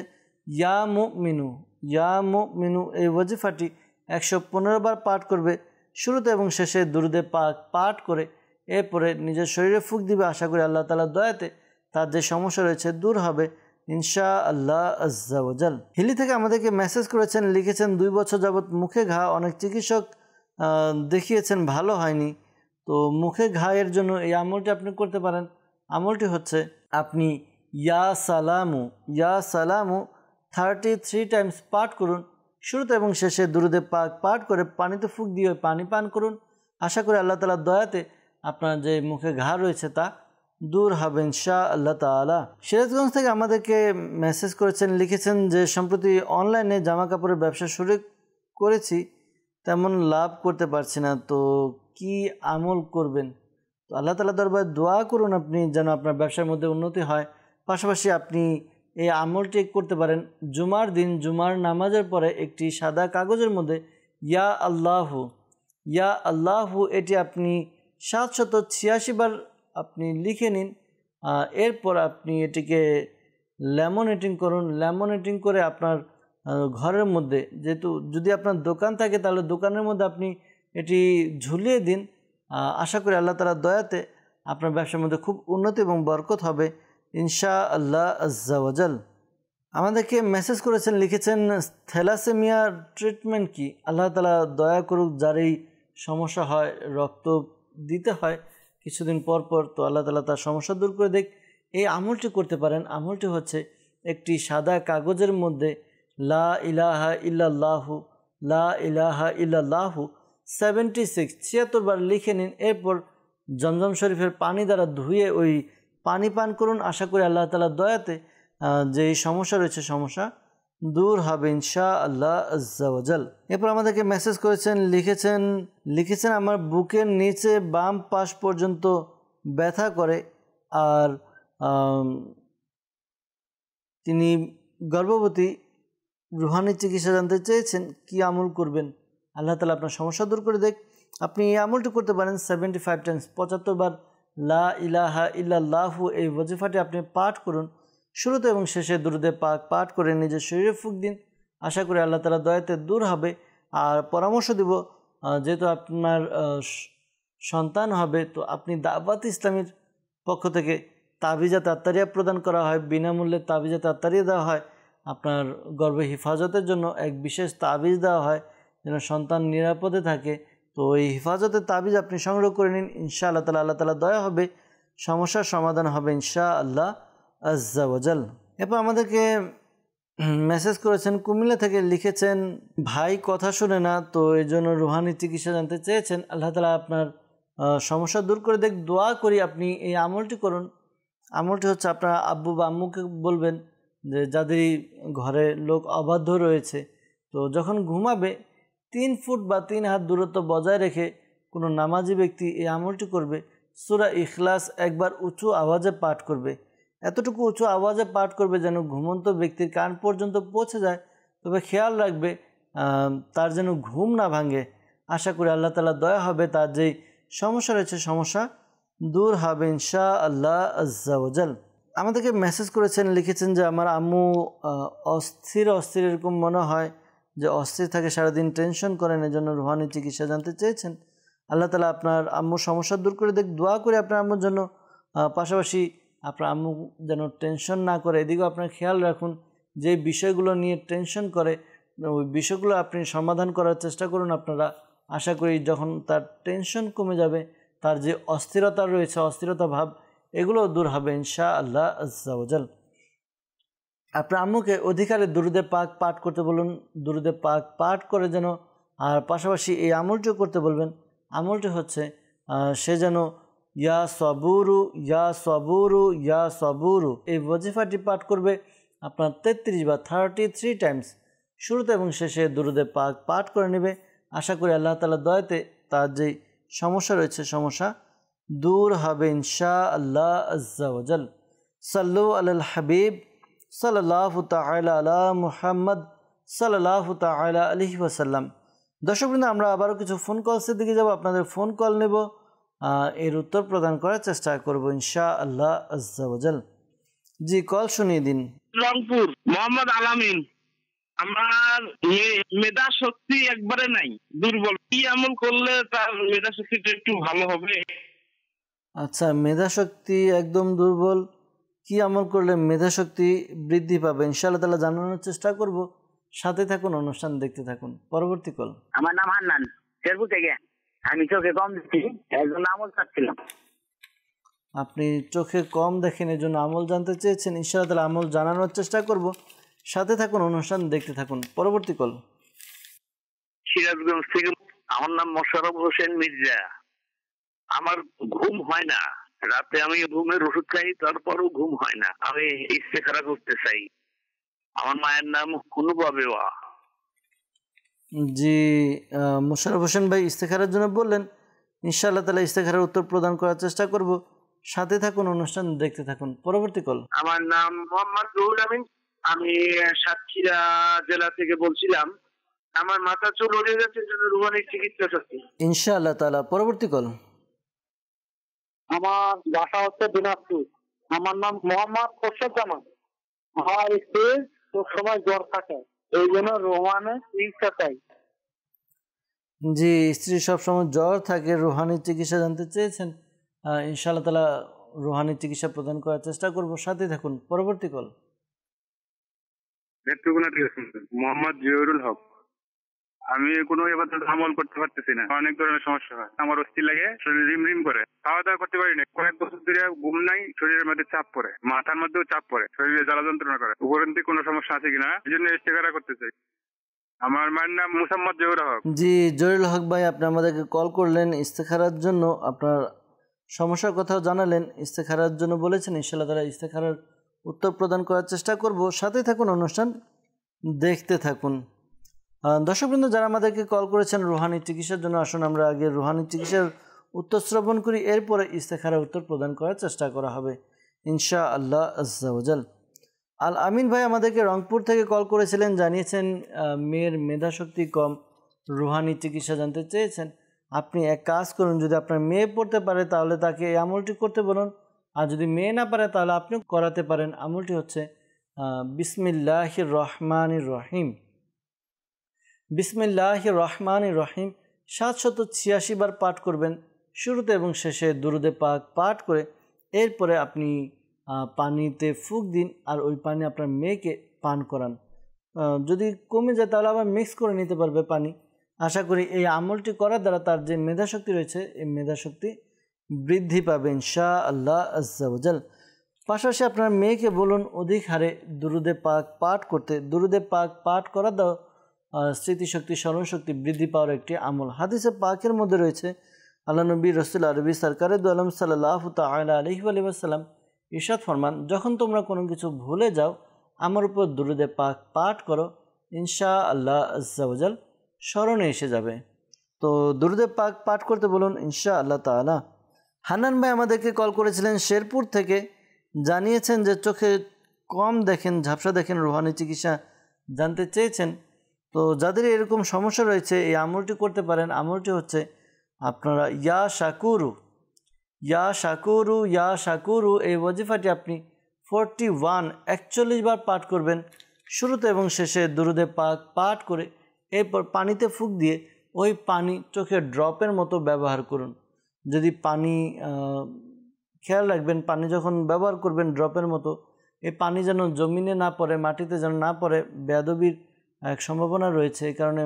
ইয়া মুমিনু। ইয়া মুমিনু এই ওয়াজিফাটি 115 বার পাঠ করবে শুরুতে এবং শেষে দুরুদে পাক পাঠ করে এরপরে নিজের শরীরে ফুঁক দিবে। আশা করি আল্লাহ তাআলার দয়াতে তার যে সমস্যা রয়েছে দূর হবে ইনশাআল্লাহ আজ্জা ওয়া জাল। হিলি থেকে আমাদেরকে মেসেজ করেছেন, লিখেছেন 2 বছর যাবৎ মুখে ঘা, অনেক চিকিৎসক দেখিয়েছেন ভালো হয়নি। তো মুখে ঘায়ের জন্য এই আমলটি আপনি করতে পারেন। আমলটি হচ্ছে আপনি ইয়া সালামু 33 টাইমস পাঠ করুন শুরুতে এবং শেষে দুরুদে পাক পাঠ করে পানিতে ফুঁক দিয়ে পানি পান করুন। আশা করি আল্লাহ তাআলার দয়াতে আপনার যে মুখে ঘা রয়েছে তা দূর হবে ইনশাআল্লাহ তাআলা। সিরাজগঞ্জ থেকে আমাদেরকে মেসেজ করেছেন, লিখেছেন যে সম্প্রতি অনলাইনে জামা কাপড়ের ব্যবসা শুরু করেছি, তেমন লাভ করতে পারছি না, তো কি আমল করবেন? তো আল্লাহ তাআলার দরবারে দোয়া করুন আপনি যেন আপনার ব্যবসার মধ্যে উন্নতি হয়। পাশাপাশি আপনি এই আমলটি করতে পারেন জুমার দিন, জুমার নামাজের পরে একটি সাদা কাগজের মধ্যে ইয়া আল্লাহু এটি আপনি 786 বার আপনি লিখে নিন। এরপর আপনি এটিকে ল্যামিনেটিং করুন। ল্যামিনেটিং করে আপনার ঘরের মধ্যে, যেহেতু যদি আপনার দোকান থাকে তাহলে দোকানের মধ্যে আপনি এটি ঝুলিয়ে দিন। আশা করি আল্লাহ তাআলার দয়াতে আপনার ব্যবসার মধ্যে খুব উন্নতি এবং বরকত হবে ইনশাআল্লাহ আজ্জা ওয়া জাল। আমাদেরকে মেসেজ করেছেন, লিখেছেন থ্যালাসেমিয়ার ট্রিটমেন্ট কি? আল্লাহ তাআলা দয়া করুক, যার এই সমস্যা হয়, রক্ত দিতে হয় কিছুদিন পর পর, তো আল্লাহ তাআলা তার সমস্যা দূর করে দেখ। এই আমলটি করতে পারেন। আমলটি হচ্ছে একটি সাদা কাগজের মধ্যে লা ইলাহা ইল্লাল্লাহু 76 বার লিখে নিন। এরপর জমজম শরীফের পানি দ্বারা ধুয়ে ওই পানি পান করুন। আশা করি আল্লাহ তাআলার দয়াতে যে সমস্যা রয়েছে সমস্যা দূর হবে ইনশাআল্লাহ আজ্জা ওয়া জাল। এরপর আমাদেরকে মেসেজ করেছেন, লিখেছেন আমার বুকের নিচে বাম পাশ পর্যন্ত ব্যথা করে, আর তিনি গর্ভবতী। রুহানি চিকিৎসা জানতে চেয়েছেন কি আমল করবেন। আল্লাহ তাআলা আপনার সমস্যা দূর করে দেখ। আপনি এই আমলটি করতে পারেন 75 টাইমস 75 বার লা ইলাহা ইল্লাল্লাহু এই ওয়াজিফাটি আপনি পাঠ করুন শুরুতে এবং শেষে দুরুদে পাক পাঠ করে নিজের শরীরে ফুঁক দিন। আশা করি আল্লাহ তাআলার দয়াতে দূর হবে। আর পরামর্শ দিব, যেহেতু আপনার সন্তান হবে, তো আপনি দাওয়াত ইসলামের পক্ষ থেকে তাবিজা তাত্তারিয়া প্রদান করা হয়, বিনামূল্যে তাবিজা তাত্তারিয়া দেওয়া হয়। আপনার গর্ভে হেফাজতের জন্য এক বিশেষ তাবিজ দেওয়া হয় যেন সন্তান নিরাপদে থাকে। তো এই হেফাজতের তাবিজ আপনি সংগ্রহ করে নিন। ইনশাআল্লাহ তাআলা আল্লাহ তাআলা দয়া হবে, সমস্যার সমাধান হবে ইনশাআল্লাহ আজ্জা ওয়া জাল। এরপর আমাদেরকে মেসেজ করেছেন কুমিল্লা থেকে, লিখেছেন ভাই কথা শুনে না, তো এই জন্য রুহানি চিকিৎসা জানতে চেয়েছেন। আল্লাহ তাআলা আপনার সমস্যা দূর করে দেখ। দোয়া করি আপনি এই আমলটি করুন। আমলটি হচ্ছে আপনার আব্বু বা আম্মুকে বলবেন যে যাদের ঘরে লোক অবাধ্য রয়েছে, তো যখন ঘুমাবে 3 ফুট বা 3 হাত দূরত্ব বজায় রেখে কোনো নামাজি ব্যক্তি এই আমলটি করবে। সূরা ইখলাস একবার উঁচু আওয়াজে পাঠ করবে। এতটুকু উঁচু আওয়াজে পাঠ করবে যেন ঘুমন্ত ব্যক্তির কান পর্যন্ত পৌঁছে যায়। তবে খেয়াল রাখবে তার যেন ঘুম না ভাঙে। আশা করি আল্লাহ তাআলা দয়া হবে, তার যেই সমস্যা রয়েছে সমস্যা দূর হবে ইনশাআল্লাহ আজ্জা ওয়া জাল। আমাদেরকে মেসেজ করেছেন, লিখেছেন যে আমার আম্মু অস্থির এরকম মনে হয় যে অস্থির থাকে, সারাদিন টেনশন করেন, এজন্য রুহানি চিকিৎসা জানতে চেয়েছেন। আল্লাহ তাআলা আপনার আম্মুর সমস্যা দূর করে দেখ, দোয়া করে আপনার আম্মুর জন্য। পাশাপাশি আপনার আম্মু যেন টেনশন না করে, এদিকেও আপনার খেয়াল রাখুন, যে বিষয়গুলো নিয়ে টেনশন করে ওই বিষয়গুলো আপনি সমাধান করার চেষ্টা করুন আপনারা। আশা করি যখন তার টেনশন কমে যাবে, তার যে অস্থিরতা রয়েছে, অস্থিরতা ভাব, এগুলো দূর হবে ইনশাআল্লাহ আজ্জা ওয়া জাল। আপনার আম্মুকে অধিকারে দুরুদে পাক পাঠ করতে বলুন, দুরুদে পাক পাঠ করে যেন, আর পাশাপাশি এই আমলটিও করতে বলবেন। আমলটি হচ্ছে সে যেন ইয়া সবুরু ইয়া সবুরু ইয়া সবুরু এই ওয়াজিফাটি পাঠ করবে আপনার 33 বা 33 টাইমস, শুরুতে এবং শেষে দুরুদে পাক পাঠ করে নেবে। আশা করি আল্লাহ তাআলা দয়াতে তার যেই সমস্যা রয়েছে সমস্যা দূর হবে ইনশাআল্লাহ আজ্জা ওয়া জাল। সাল্লু আলাল হাবিব সাল্লাল্লাহু তাআলা আলা মুহাম্মদ সাল্লাল্লাহু তাআলা আলাইহি ওয়াসাল্লাম। দর্শকবৃন্দ, আমরা আবারও কিছু ফোন কলসের দিকে যাব, আপনাদের ফোন কল নেব, এর উত্তর প্রদান করার চেষ্টা করব ইনশাআল্লাহ আজ্জা ওয়া জাল। জি, কল শুনিয়ে দিন। রংপুর মোহাম্মদ আলামিন। আমার মেধা শক্তি একবারে নাই, দুর্বল। কি আমল করলে তার মেধা শক্তিটা একটু ভালো হবে? আচ্ছা, মেধা শক্তি একদম দুর্বল, কি আমল করলে মেধা শক্তি বৃদ্ধি পাবে ইনশাআল্লাহ তাআলা জানানোর চেষ্টা করব। সাথে থাকুন, অনুষ্ঠান দেখতে থাকুন। পরবর্তী কল। আমার নাম হান্নান, শেরপুর থেকে। আমি চোখে কম দেখি, একজন আমল চাচ্ছিলাম। আপনি চোখে কম দেখেন, এই জন্য আমল জানতে চেয়েছেন, ইনশাআল্লাহ তাআলা আমল জানানোর চেষ্টা করব। সাথে থাকুন, অনুষ্ঠান দেখতে থাকুন। পরবর্তী কল। সিরাজগঞ্জ থেকে। আমার নাম মোশাররফ হোসেন মির্জা। আমার ঘুম হয় না, রাতে আমি ঘুমের ওষুধ খাই, তারপরও ঘুম হয় না। আমি ইস্তেখারা করতে চাই। আমার মায়ের নাম কুনুবা বেওয়া। জি, মোশাররফ হোসেন ভাই ইস্তেখারার জন্য বললেন, ইনশাআল্লাহ তাআলা ইস্তেখারার উত্তর প্রদান করার চেষ্টা করব। সাথে থাকুন, অনুষ্ঠান দেখতে থাকুন। পরবর্তী কল। আমার নাম মোহাম্মদ রুহুল আমিন। আমি সাতক্ষীরা জেলা থেকে বলছিলাম। আমার মাথা চুল উঠে যাচ্ছে, রুহানি চিকিৎসা করছি ইনশাআল্লাহ তাআলা। পরবর্তী কল। আমার বাসা হচ্ছে দিনাজপুর। আমার নাম মোহাম্মদ খোরশেদ জামান। আমার স্ত্রী সব সময় জ্বর থাকে, এই জন্য রোহানে চিকিৎসা চাই। জি, স্ত্রী সবসময় জ্বর থাকে, রুহানি চিকিৎসা জানতে চেয়েছেন। ইনশাআল্লাহ তাআলা রুহানি চিকিৎসা প্রদান করার চেষ্টা করব। সাথে থাকুন। পরবর্তী কল। মোহাম্মদ জিয়রুল হক। আমি কোনো ইবাদত আমল করতে পারতেছি না, অনেক ধরনের সমস্যা হয়। আমার অস্থির লাগে, শরীর রিমরিম করে, খাওয়া দাওয়া করতে পারি না। কয়েক বছর ধরে ঘুম নাই, শরীরের মধ্যে চাপ পড়ে, মাথার মধ্যেও চাপ পড়ে, শরীরে জ্বালা যন্ত্রণা করে। উপরন্তি কোনো সমস্যা আছে কিনা, এই জন্য ইস্তেখারা করতে চাই। আমার মায়ের নাম মুসাম্মদ জহুর হক। জি, জহিরুল হক ভাই, আপনি আমাদেরকে কল করলেন ইস্তেখারার জন্য, আপনার সমস্যার কথাও জানালেন, ইস্তেখারার জন্য বলেছেন। ইনশাআল্লাহ তাআলা ইস্তেখারার উত্তর প্রদান করার চেষ্টা করব। সাথে থাকুন, অনুষ্ঠান দেখতে থাকুন। দর্শকবৃন্দ, যারা আমাদেরকে কল করেছেন রুহানি চিকিৎসার জন্য, আসুন আমরা আগে রুহানি চিকিৎসার উত্তর শ্রবণ করি, এরপরে ইস্তেখারার উত্তর প্রদান করার চেষ্টা করা হবে ইনশাআল্লাহ আজ্জা ওয়া জাল। আল আমিন ভাই আমাদেরকে রংপুর থেকে কল করেছিলেন, জানিয়েছেন মেয়ের মেধাশক্তি কম, রুহানি চিকিৎসা জানতে চেয়েছেন। আপনি এক কাজ করুন, যদি আপনার মেয়ে পড়তে পারে তাহলে তাকে এই আমলটি করতে বলুন, আর যদি মেয়ে না পারে তাহলে আপনিও করাতে পারেন। আমলটি হচ্ছে বিসমিল্লাহির রহমানির রহিম। বিসমিল্লাহির রহমানির রহিম 786 বার পাঠ করবেন, শুরুতে এবং শেষে দুরুদে পাক পাঠ করে। এরপরে আপনি পানিতে ফুঁক দিন, আর ওই পানি আপনার মেয়েকে পান করান। যদি কমে যায় তাহলে আবার মিক্স করে নিতে পারবে পানি। আশা করি এই আমলটি করার দ্বারা তার যে মেধাশক্তি রয়েছে, এই মেধাশক্তি বৃদ্ধি পাবে ইনশাআল্লাহ আজ্জা ওয়া জাল। পাশাপাশি আপনার মেয়েকে বলুন অধিক হারে দুরুদে পাক পাঠ করতে। দুরুদে পাক পাঠ করার দ্বারা স্মৃতিশক্তি, স্মরণশক্তি বৃদ্ধি পাওয়ার একটি আমল। হাদিসে পাকের মধ্যে রয়েছে, আল্লাহ নবী রাসূল আরবি সরকারে দু আলম সাল্লাল্লাহু তাআলা আলাইহি ওয়া সাল্লাম ইরশাদ ফরমান, যখন তোমরা কোনো কিছু ভুলে যাও আমার উপর দুরুদে পাক পাঠ করো, ইনশাআল্লাহ আজ্জা ওয়া জাল স্মরণে এসে যাবে। তো দুরুদে পাক পাঠ করতে বলুন ইনশাআল্লাহ তাআলা। হান্নান ভাই আমাদেরকে কল করেছিলেন শেরপুর থেকে, জানিয়েছেন যে চোখে কম দেখেন, ঝাপসা দেখেন, রুহানি চিকিৎসা জানতে চেয়েছেন। তো তো যাদের এরকম সমস্যা রয়েছে এই আমলটি করতে পারেন। আমলটি হচ্ছে আপনারা ইয়া শাকুরু ইয়া শাকুরু ইয়া শাকুরু এই ওয়াজিফাটি আপনি 41 বার পাঠ করবেন। শুরুতে এবং শেষে দুরুদে পাক পাঠ করে এরপর পানিতে ফুঁক দিয়ে ওই পানি চোখের ড্রপের মতো ব্যবহার করুন। যদি পানি খেয়াল রাখবেন, পানি যখন ব্যবহার করবেন ড্রপের মতো, এই পানি যেন জমিনে না পড়ে, মাটিতে যেন না পড়ে, বেয়াদবির এক সম্ভাবনা রয়েছে, এই কারণে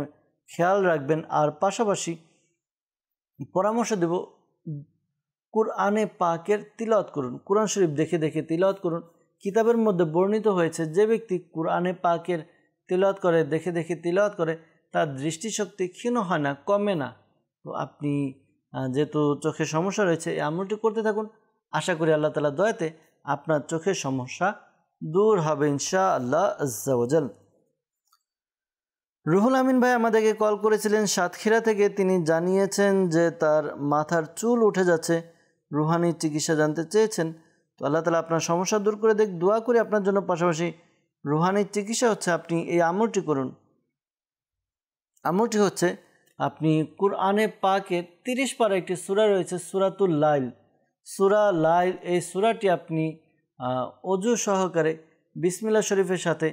খেয়াল রাখবেন। আর পাশাপাশি পরামর্শ দেব, কুরআনে পাকের তিলাওয়াত করুন, কুরআন শরীফ দেখে দেখে তিলাওয়াত করুন। কিতাবের মধ্যে বর্ণিত হয়েছে যে ব্যক্তি কুরআনে পাকের তিলাওয়াত করে, দেখে দেখে তিলাওয়াত করে, তার দৃষ্টিশক্তি ক্ষীণ হয় না, কমে না। তো আপনি যেহেতু চোখের সমস্যা রয়েছে এই আমলটি করতে থাকুন। আশা করি আল্লাহ তাআলার দয়াতে আপনার চোখের সমস্যা দূর হবে ইনশাআল্লাহ আজ্জা ওয়া জাল। রুহুল আমিন ভাই আমাদেরকে কল করেছিলেন সাতক্ষীরা থেকে। তিনি জানিয়েছেন যে তার মাথার চুল উঠে যাচ্ছে, রুহানি চিকিৎসা জানতে চেয়েছেন। তো আল্লাহ তাআলা আপনার সমস্যা দূর করে দেখ, দোয়া করি আপনার জন্য। পাশাপাশি রুহানি চিকিৎসা হচ্ছে আপনি এই আমলটি করুন। আমলটি হচ্ছে আপনি কুরআনে পাকের 30 পারা একটি সূরা রয়েছে, সূরাতুল লাইল, সূরা লাইল। এই সূরাটি আপনি অজু সহকারে বিসমিল্লাহ শরীফের সাথে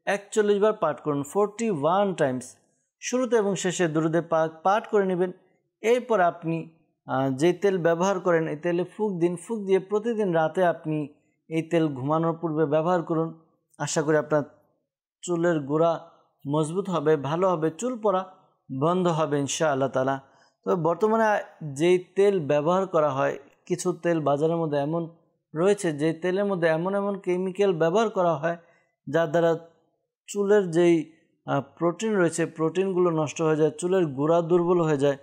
41 বার পাঠ করুন, 41 টাইমস। শুরুতে এবং শেষে দুরুদে পাক পাঠ করে নেবেন। এরপর আপনি যে তেল ব্যবহার করেন এই তেলে ফুঁক দিন, ফুঁক দিয়ে প্রতিদিন রাতে আপনি এই তেল ঘুমানোর পূর্বে ব্যবহার করুন। আশা করি আপনার চুলের গোড়া মজবুত হবে, ভালো হবে, চুল পড়া বন্ধ হবে ইনশাআল্লাহ তাআলা। তবে বর্তমানে যেই তেল ব্যবহার করা হয়, কিছু তেল বাজারের মধ্যে এমন রয়েছে যে তেলের মধ্যে এমন এমন কেমিক্যাল ব্যবহার করা হয় যার দ্বারা চুলের যেই প্রোটিন রয়েছে প্রোটিনগুলো নষ্ট হয়ে যায়, চুলের গোড়া দুর্বল হয়ে যায়,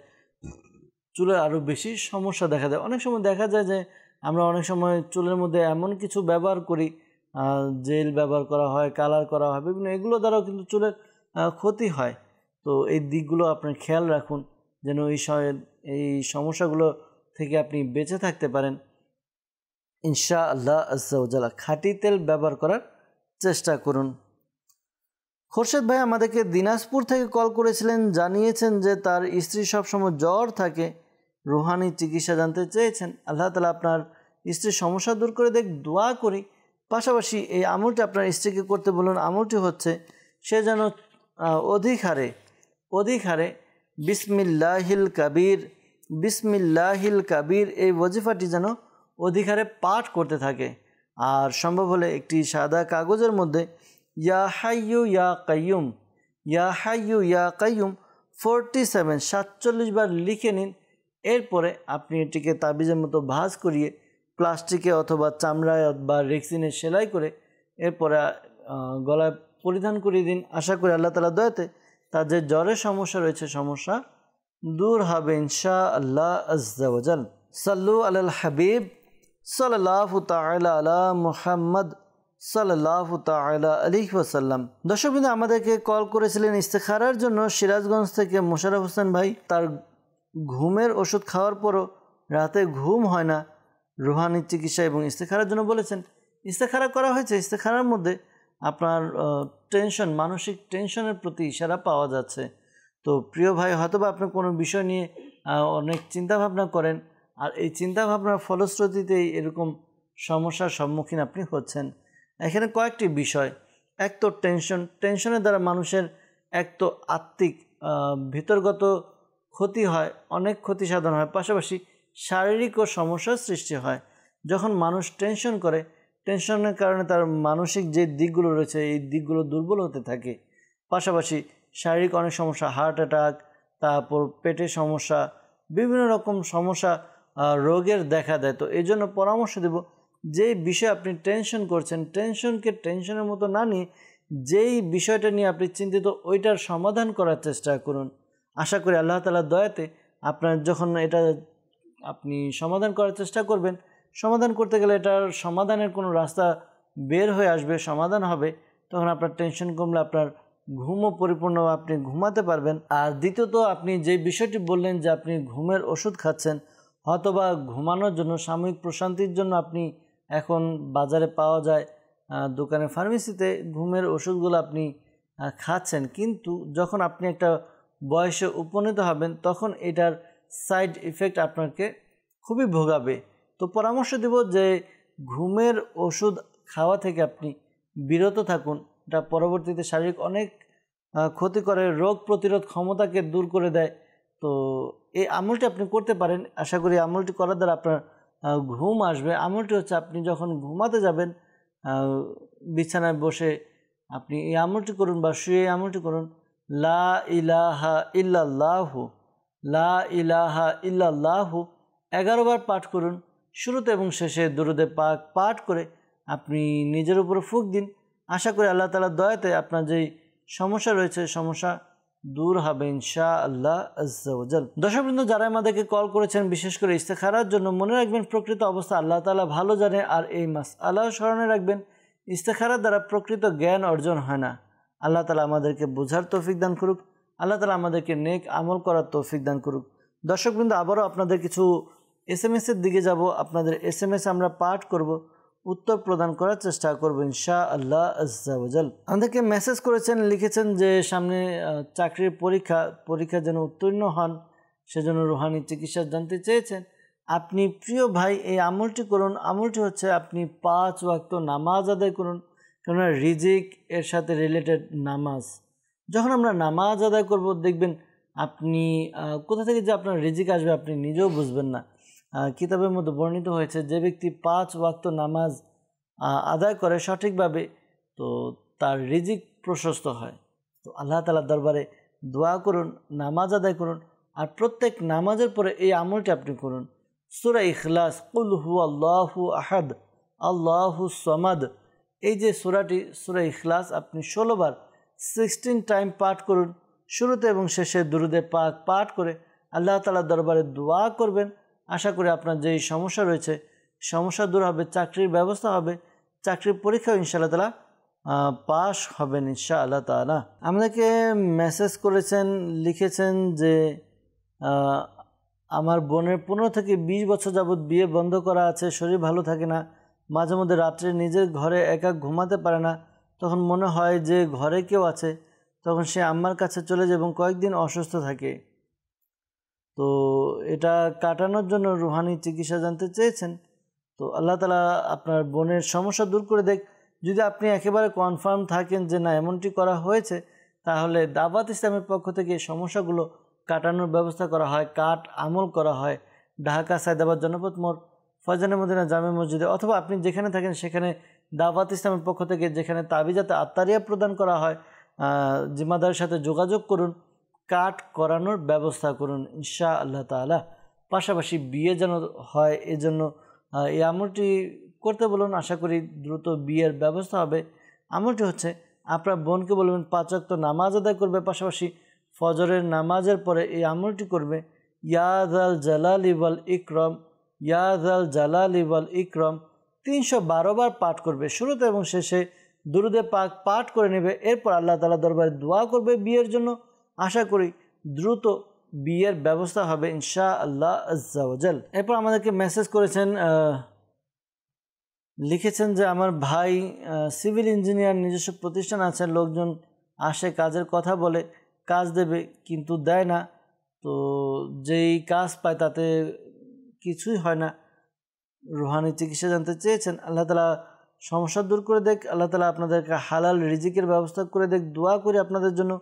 চুলের আরও বেশি সমস্যা দেখা যায়। অনেক সময় দেখা যায় যে আমরা অনেক সময় চুলের মধ্যে এমন কিছু ব্যবহার করি, জেল ব্যবহার করা হয়, কালার করা হয়, বিভিন্ন এগুলো দ্বারাও কিন্তু চুলের ক্ষতি হয়। তো এই দিকগুলো আপনি খেয়াল রাখুন যেন এই সমস্যাগুলো থেকে আপনি বেঁচে থাকতে পারেন ইনশাআল্লাহ আজ্জা ওয়া জাল। খাঁটি তেল ব্যবহার করার চেষ্টা করুন। খোরশেদ ভাই আমাদেরকে দিনাজপুর থেকে কল করেছিলেন, জানিয়েছেন যে তার স্ত্রী সবসময় জ্বর থাকে, রুহানি চিকিৎসা জানতে চেয়েছেন। আল্লাহ তাআলা আপনার স্ত্রীর সমস্যা দূর করে দেখ, দোয়া করি। পাশাপাশি এই আমলটি আপনার স্ত্রীকে করতে বলুন। আমলটি হচ্ছে সে যেন অধিক হারে বিসমিল্লাহিল কাবীর এই ওয়াজিফাটি যেন অধিক হারে পাঠ করতে থাকে। আর সম্ভব হলে একটি সাদা কাগজের মধ্যে ইয়া হাইয়ু ইয়া কাইয়ুম 47 বার লিখে নিন। এরপরে আপনি এটিকে তাবিজের মতো ভাঁজ করিয়ে প্লাস্টিকে অথবা চামড়ায় বা রেক্সিনে সেলাই করে এরপরে গলায় পরিধান করিয়ে দিন। আশা করি আল্লাহ তাআলার দয়াতে তার যে জ্বরের সমস্যা রয়েছে সমস্যা দূর হবে ইনশাআল্লাহ আজ্জা ওয়া জাল। সাল্লু আলাল হাবিব সাল্লাল্লাহু তাআলা আলা মুহাম্মদ সাল্লাল্লাহু তাআলা আলাইহি ওয়াসাল্লাম। দর্শকবৃন্দ আমাদেরকে কল করেছিলেন ইস্তেখারার জন্য সিরাজগঞ্জ থেকে মোশাররফ হোসেন ভাই। তার ঘুমের ওষুধ খাওয়ার পরও রাতে ঘুম হয় না, রুহানি চিকিৎসা এবং ইস্তেখারার জন্য বলেছেন। ইস্তেখারা করা হয়েছে, ইস্তেখারার মধ্যে আপনার টেনশন, মানসিক টেনশনের প্রতি ইশারা পাওয়া যাচ্ছে। তো প্রিয় ভাই, হয়তোবা আপনি কোনো বিষয় নিয়ে অনেক চিন্তাভাবনা করেন, আর এই চিন্তাভাবনার ফলশ্রুতিতেই এরকম সমস্যার সম্মুখীন আপনি হচ্ছেন। এখানে কয়েকটি বিষয়। এক তো টেনশনের দ্বারা মানুষের এক তো আত্মিক ভিতরগত ক্ষতি হয়, অনেক ক্ষতি সাধন হয়, পাশাপাশি শারীরিকও সমস্যার সৃষ্টি হয়। যখন মানুষ টেনশন করে, টেনশনের কারণে তার মানসিক যে দিকগুলো রয়েছে এই দিকগুলো দুর্বল হতে থাকে। পাশাপাশি শারীরিক অনেক সমস্যা, হার্ট অ্যাটাক, তারপর পেটের সমস্যা, বিভিন্ন রকম সমস্যা রোগের দেখা দেয়। তো এই জন্য পরামর্শ দেব, যেই বিষয়ে আপনি টেনশন করছেন টেনশনকে টেনশনের মতো না নিয়ে যেই বিষয়টা নিয়ে আপনি চিন্তিত ওইটার সমাধান করার চেষ্টা করুন। আশা করি আল্লাহ তাআলার দয়াতে আপনার যখন এটা আপনি সমাধান করার চেষ্টা করবেন, সমাধান করতে গেলে এটার সমাধানের কোনো রাস্তা বের হয়ে আসবে, সমাধান হবে, তখন আপনার টেনশন কমলে আপনার ঘুমও পরিপূর্ণ, আপনি ঘুমাতে পারবেন। আর দ্বিতীয়ত আপনি যে বিষয়টি বললেন যে আপনি ঘুমের ওষুধ খাচ্ছেন, হয়তোবা ঘুমানোর জন্য, সাময়িক প্রশান্তির জন্য আপনি এখন বাজারে পাওয়া যায় দোকানে ফার্মেসিতে ঘুমের ওষুধগুলো আপনি খাচ্ছেন, কিন্তু যখন আপনি একটা বয়সে উপনীত হবেন তখন এটার সাইড ইফেক্ট আপনাকে খুবই ভোগাবে। তো পরামর্শ দেব যে ঘুমের ওষুধ খাওয়া থেকে আপনি বিরত থাকুন। এটা পরবর্তীতে শারীরিক অনেক ক্ষতি করে, রোগ প্রতিরোধ ক্ষমতাকে দূর করে দেয়। তো এই আমলটি আপনি করতে পারেন। আশা করি আমলটি করার দ্বারা আপনার ঘুম আসবে। আমলটি হচ্ছে আপনি যখন ঘুমাতে যাবেন বিছানায় বসে আপনি এই আমলটি করুন বা শুয়ে এই আমলটি করুন। লা ইলাহা ইল্লাল্লাহু, লা ইলাহা ইল্লাল্লাহু 11 বার পাঠ করুন। শুরুতে এবং শেষে দুরূদে পাক পাঠ করে আপনি নিজের উপরে ফুঁক দিন। আশা করি আল্লাহ তাআলার দয়াতে আপনার যেই সমস্যা রয়েছে সমস্যা দূর হবে ইনশাআল্লাহ আজ্জা ওয়া জাল। দর্শকবৃন্দ, যারা আমাদেরকে কল করেছেন বিশেষ করে ইস্তেখারার জন্য, মনে রাখবেন প্রকৃত অবস্থা আল্লাহ তাআলা ভালো জানে। আর এই মাসআলা স্মরণে রাখবেন, ইস্তেখারার দ্বারা প্রকৃত জ্ঞান অর্জন হয় না। আল্লাহ তাআলা আমাদেরকে বোঝার তৌফিক দান করুক। আল্লাহ তাআলা আমাদেরকে নেক আমল করার তৌফিক দান করুক। দর্শকবৃন্দ, আবারও আপনাদের কিছু এসএমএসের দিকে যাব। আপনাদের এসএমএস আমরা পাঠ করব, উত্তর প্রদান করার চেষ্টা করব ইনশাআল্লাহ আজ্জা ওয়া জাল। আমাদেরকে মেসেজ করেছেন, লিখেছেন যে সামনে চাকরির পরীক্ষা যেন উত্তীর্ণ হন, সেজন্য রুহানি চিকিৎসা জানতে চেয়েছেন। আপনি প্রিয় ভাই এই আমলটি করুন। আমলটি হচ্ছে আপনি 5 ওয়াক্ত নামাজ আদায় করুন, কেননা রিজিক এর সাথে রিলেটেড নামাজ। যখন আমরা নামাজ আদায় করব দেখবেন আপনি কোথা থেকে যে আপনার রিজিক আসবে আপনি নিজেও বুঝবেন না। কিতাবের মধ্যে বর্ণিত হয়েছে যে ব্যক্তি 5 ওয়াক্ত নামাজ আদায় করে সঠিকভাবে তো তার রিজিক প্রশস্ত হয়। তো আল্লাহ তাআলার দরবারে দোয়া করুন, নামাজ আদায় করুন। আর প্রত্যেক নামাজের পরে এই আমলটি আপনি করুন। সূরা ইখলাস, কুল হুয়াল্লাহু আহাদ আল্লাহুস সামাদ, এই যে সূরাটি সূরা ইখলাস আপনি 16 বার 16 টাইম পাঠ করুন। শুরুতে এবং শেষে দুরূদে পাক পাঠ করে আল্লাহ তাআলার দরবারে দোয়া করবেন। আশা করি আপনার যেই সমস্যা রয়েছে সমস্যা দূর হবে, চাকরির ব্যবস্থা হবে, চাকরির পরীক্ষাও ইনশাআল্লাহ তাআলা পাশ হবেন ইনশাআল্লাহ তাআলা। আমাদেরকে মেসেজ করেছেন, লিখেছেন যে আমার বোনের 15 থেকে 20 বছর যাবৎ বিয়ে বন্ধ করা আছে, শরীর ভালো থাকে না, মাঝে মধ্যে রাত্রে নিজের ঘরে একা ঘুমাতে পারে না, তখন মনে হয় যে ঘরে কেউ আছে, তখন সে আম্মার কাছে চলে যায় এবং কয়েকদিন অসুস্থ থাকে। তো এটা কাটানোর জন্য রুহানি চিকিৎসা জানতে চেয়েছেন। তো আল্লাহ তাআলা আপনার বোনের সমস্যা দূর করে দেখ। যদি আপনি একেবারে কনফার্ম থাকেন যে না এমনটি করা হয়েছে, তাহলে দাওয়াত ইসলামের পক্ষ থেকে সমস্যাগুলো কাটানোর ব্যবস্থা করা হয়, কাট আমল করা হয় ঢাকা সায়দাবাদ জনপথ মোড় ফয়জানে মদিনা জামে মসজিদে, অথবা আপনি যেখানে থাকেন সেখানে দাওয়াত ইসলামের পক্ষ থেকে যেখানে তাবিজাতে আত্মারিয়া প্রদান করা হয় জিম্মাদারের সাথে যোগাযোগ করুন, কাট করানোর ব্যবস্থা করুন ইনশাআল্লাহ তাআলা। পাশাপাশি বিয়ে যেন হয় এজন্য এই আমলটি করতে বলুন। আশা করি দ্রুত বিয়ের ব্যবস্থা হবে। আমলটি হচ্ছে আপনার বোনকে বলবেন 5 ওয়াক্ত নামাজ আদায় করবে, পাশাপাশি ফজরের নামাজের পরে এই আমলটি করবে। ইয়া যাল জালালি ওয়াল ইকরাম, ইয়া যাল জালালি ওয়াল ইকরাম 312 বার পাঠ করবে। শুরুতে এবং শেষে দুরূদে পাক পাঠ করে নেবে। এরপর আল্লাহ তাআলার দরবারে দোয়া করবে বিয়ের জন্য। আশা করি দ্রুত বিয়ের ব্যবস্থা হবে ইনশাআল্লাহ আজ্জা ওয়া জাল। এরপর আমাদেরকে মেসেজ করেছেন, লিখেছেন যে আমার ভাই সিভিল ইঞ্জিনিয়ার, নিজস্ব প্রতিষ্ঠান আছে, লোকজন আসে কাজের কথা বলে কাজ দেবে কিন্তু দেয় না, তো যেই কাজ পায় তাতে কিছুই হয় না। রুহানি চিকিৎসা জানতে চেয়েছেন। আল্লাহ তাআলা সমস্যা দূর করে দেখ, আল্লাহ তাআলা আপনাদেরকে হালাল রিজিকের ব্যবস্থা করে দেখ, দোয়া করি আপনাদের জন্য।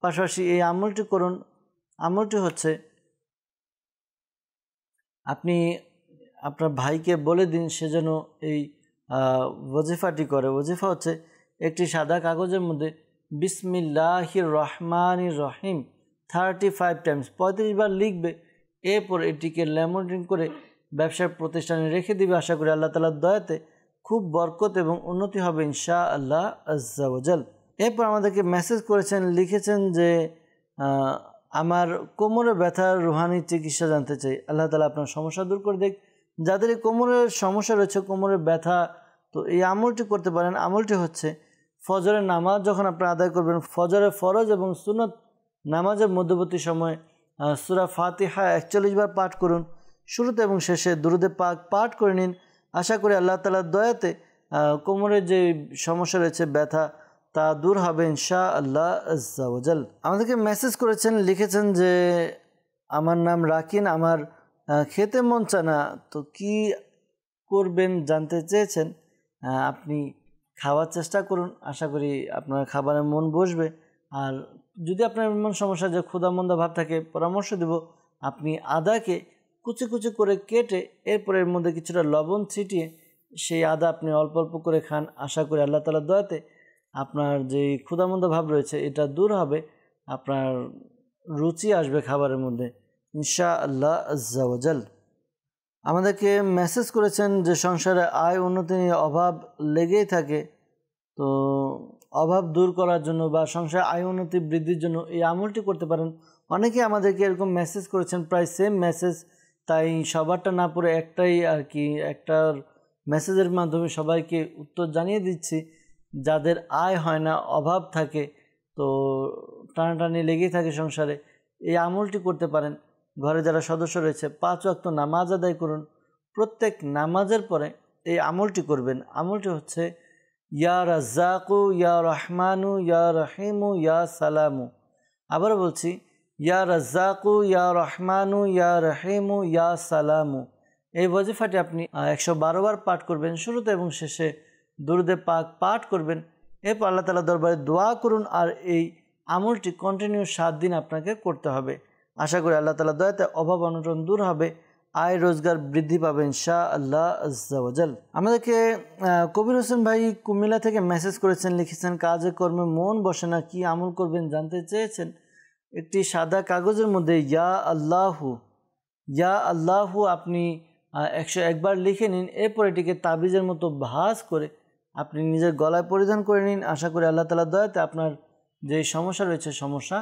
পাশাপাশি এই আমলটি করুন। আমলটি হচ্ছে আপনি আপনার ভাইকে বলে দিন সে যেন এই ওজিফাটি করে। ওজিফা হচ্ছে একটি সাদা কাগজের মধ্যে বিসমিল্লাহির রহমানির রহিম 35 টাইমস 35 বার লিখবে। এরপর এটিকে লেমন করে ব্যবসার প্রতিষ্ঠানে রেখে দিবে। আশা করি আল্লাহ তাআলার দয়াতে খুব বরকত এবং উন্নতি হবে ইনশাআল্লাহ আজ্জা ওয়া জাল। এরপর আমাদেরকে মেসেজ করেছেন, লিখেছেন যে আমার কোমরে ব্যথার রুহানি চিকিৎসা জানতে চাই। আল্লাহ তাআলা আপনার সমস্যা দূর করে দেখ। যাদের এই কোমরের সমস্যা রয়েছে, কোমরের ব্যথা, তো এই আমলটি করতে পারেন। আমলটি হচ্ছে ফজরের নামাজ যখন আপনি আদায় করবেন, ফজরের ফরজ এবং সুন্নত নামাজের মধ্যবর্তী সময়ে সূরা ফাতিহা 41 বার পাঠ করুন। শুরুতে এবং শেষে দুরূদে পাক পাঠ করে নিন। আশা করি আল্লাহ তাআলার দয়াতে কোমরের যে সমস্যা রয়েছে ব্যথা, তা দূর হবে ইনশাআল্লাহ আজ্জা ওয়াজাল। আমাদেরকে মেসেজ করেছেন, লিখেছেন যে আমার নাম রাকিন, আমার খেতে মন চায় না, তো কি করবেন জানতে চেয়েছেন। আপনি খাওয়ার চেষ্টা করুন, আশা করি আপনার খাবারের মন বসবে। আর যদি আপনার এমন সমস্যা যে ক্ষুধামন্দা ভাব থাকে, পরামর্শ দেব আপনি আদাকে কুচি কুচি করে কেটে এরপরে এর মধ্যে কিছুটা লবণ ছিটিয়ে সেই আদা আপনি অল্প অল্প করে খান। আশা করি আল্লাহ তাআলার দয়াতে আপনার যে ক্ষুধামন্দা ভাব রয়েছে এটা দূর হবে, আপনার রুচি আসবে খাবারের মধ্যে ইনশাআল্লাহ আজ্জা ওয়াজাল। আমাদেরকে মেসেজ করেছেন যে সংসারে আয় উন্নতি নিয়ে অভাব লেগেই থাকে, তো অভাব দূর করার জন্য বা সংসারে আয় উন্নতি বৃদ্ধির জন্য এই আমলটি করতে পারেন। অনেকে আমাদেরকে এরকম মেসেজ করেছেন, প্রায় সেম মেসেজ, তাই সবারটা না পড়ে একটাই আর কি, একটার মেসেজের মাধ্যমে সবাইকে উত্তর জানিয়ে দিচ্ছি। যাদের আয় হয় না, অভাব থাকে, তো টানাটানি লেগেই থাকে সংসারে, এই আমলটি করতে পারেন। ঘরে যারা সদস্য রয়েছে 5 ওয়াক্ত নামাজ আদায় করুন, প্রত্যেক নামাজের পরে এই আমলটি করবেন। আমলটি হচ্ছে ইয়া রাজ্জাকু ইয়া রহমানু ইয়া রহিমু ইয়া সালামু। আবার বলছি ইয়া রাজ্জাকু ইয়া রহমানু ইয়া রহিমু ইয়া সালামু। এই ওয়াজিফাটি আপনি 112 বার পাঠ করবেন, শুরুতে এবং শেষে দুরুদে পাক পাঠ করবেন। এরপর আল্লাহ তাআলার দরবারে দোয়া করুন, আর এই আমলটি কন্টিনিউ 7 দিন আপনাকে করতে হবে। আশা করি আল্লাহ তাআলার দয়াতে অভাব অনটন দূর হবে, আয় রোজগার বৃদ্ধি পাবে ইনশাআল্লাহ আজ্জা ওয়াজাল। আমাদেরকে কবির হোসেন ভাই কুমিল্লা থেকে মেসেজ করেছেন, লিখেছেন কাজে কর্মে মন বসে না, কি আমল করবেন জানতে চেয়েছেন। একটি সাদা কাগজের মধ্যে ইয়া আল্লাহু আপনি 101 বার লিখে নিন, এরপর এটিকে তাবিজের মতো ভাঁজ করে আপনি নিজের গলায় পরিধান করে নিন। আশা করি আল্লাহ তাআলার দয়াতে আপনার যে সমস্যা রয়েছে সমস্যা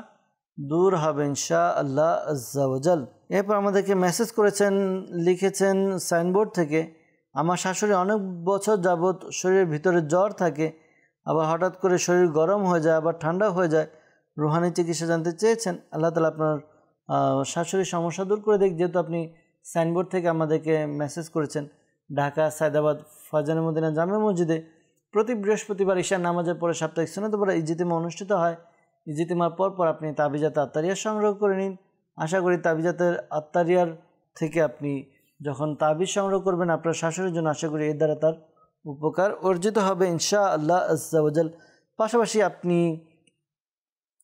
দূর হবে ইনশাআল্লাহ আজ্জা ওয়াজাল। এরপর আমাদেরকে মেসেজ করেছেন, লিখেছেন সাইনবোর্ড থেকে, আমার শাশুড়ি অনেক বছর যাবৎ শরীরের ভিতরে জ্বর থাকে, আবার হঠাৎ করে শরীর গরম হয়ে যায়, আবার ঠান্ডা হয়ে যায়, রুহানি চিকিৎসা জানতে চেয়েছেন। আল্লাহ তাআলা আপনার শাশুড়ির সমস্যা দূর করে দেখ। যেহেতু আপনি সাইনবোর্ড থেকে আমাদেরকে মেসেজ করেছেন, ঢাকা সায়দাবাদ ফাজানে মদিনা জামে মসজিদে প্রতি বৃহস্পতিবার ঈশার নামাজের পরে সাপ্তাহিক সুন্নাত পড়া ইজতিমা অনুষ্ঠিত হয়। ইজতিমার পর আপনি তাবিজাতে আত্তারিয়া সংগ্রহ করে নিন। আশা করি তাবিজাতের আত্তারিয়ার থেকে আপনি যখন তাবিজ সংগ্রহ করবেন আপনার শাশুড়ির জন্য, আশা করি এর দ্বারা তার উপকার অর্জিত হবে ইনশাআল্লাহ আজ্জা ওয়াজাল। পাশাপাশি আপনি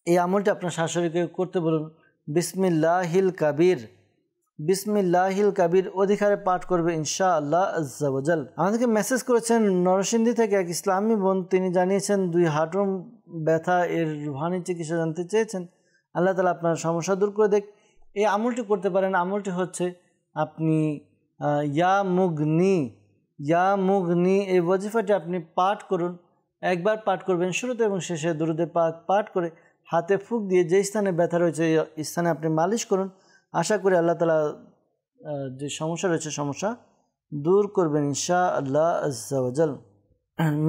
এই আমলটি আপনার শাশুড়িকে করতে বলুন, বিসমিল্লাহিল কাবির অধিকারে পাঠ করবে ইনশাআল্লাহ আজ্জা ওয়াজাল। আমাদেরকে মেসেজ করেছেন নরসিংদী থেকে এক ইসলামী বোন, তিনি জানিয়েছেন 2 হাঁটুর ব্যথা, এর রুহানি চিকিৎসা জানতে চেয়েছেন। আল্লাহ তাআলা আপনার সমস্যা দূর করে দেখ। এই আমলটি করতে পারেন। আমলটি হচ্ছে আপনি ইয়া মুগনি এই ওয়াজিফাটি আপনি পাঠ করুন। একবার পাঠ করবেন, শুরুতে এবং শেষে দুরুদে পাক পাঠ করে হাতে ফুঁক দিয়ে যে স্থানে ব্যথা রয়েছে এই স্থানে আপনি মালিশ করুন। আশা করি আল্লাহ তাআলা যে সমস্যা রয়েছে সমস্যা দূর করবেন ইনশাআল্লাহ আজ্জা ওয়াজাল।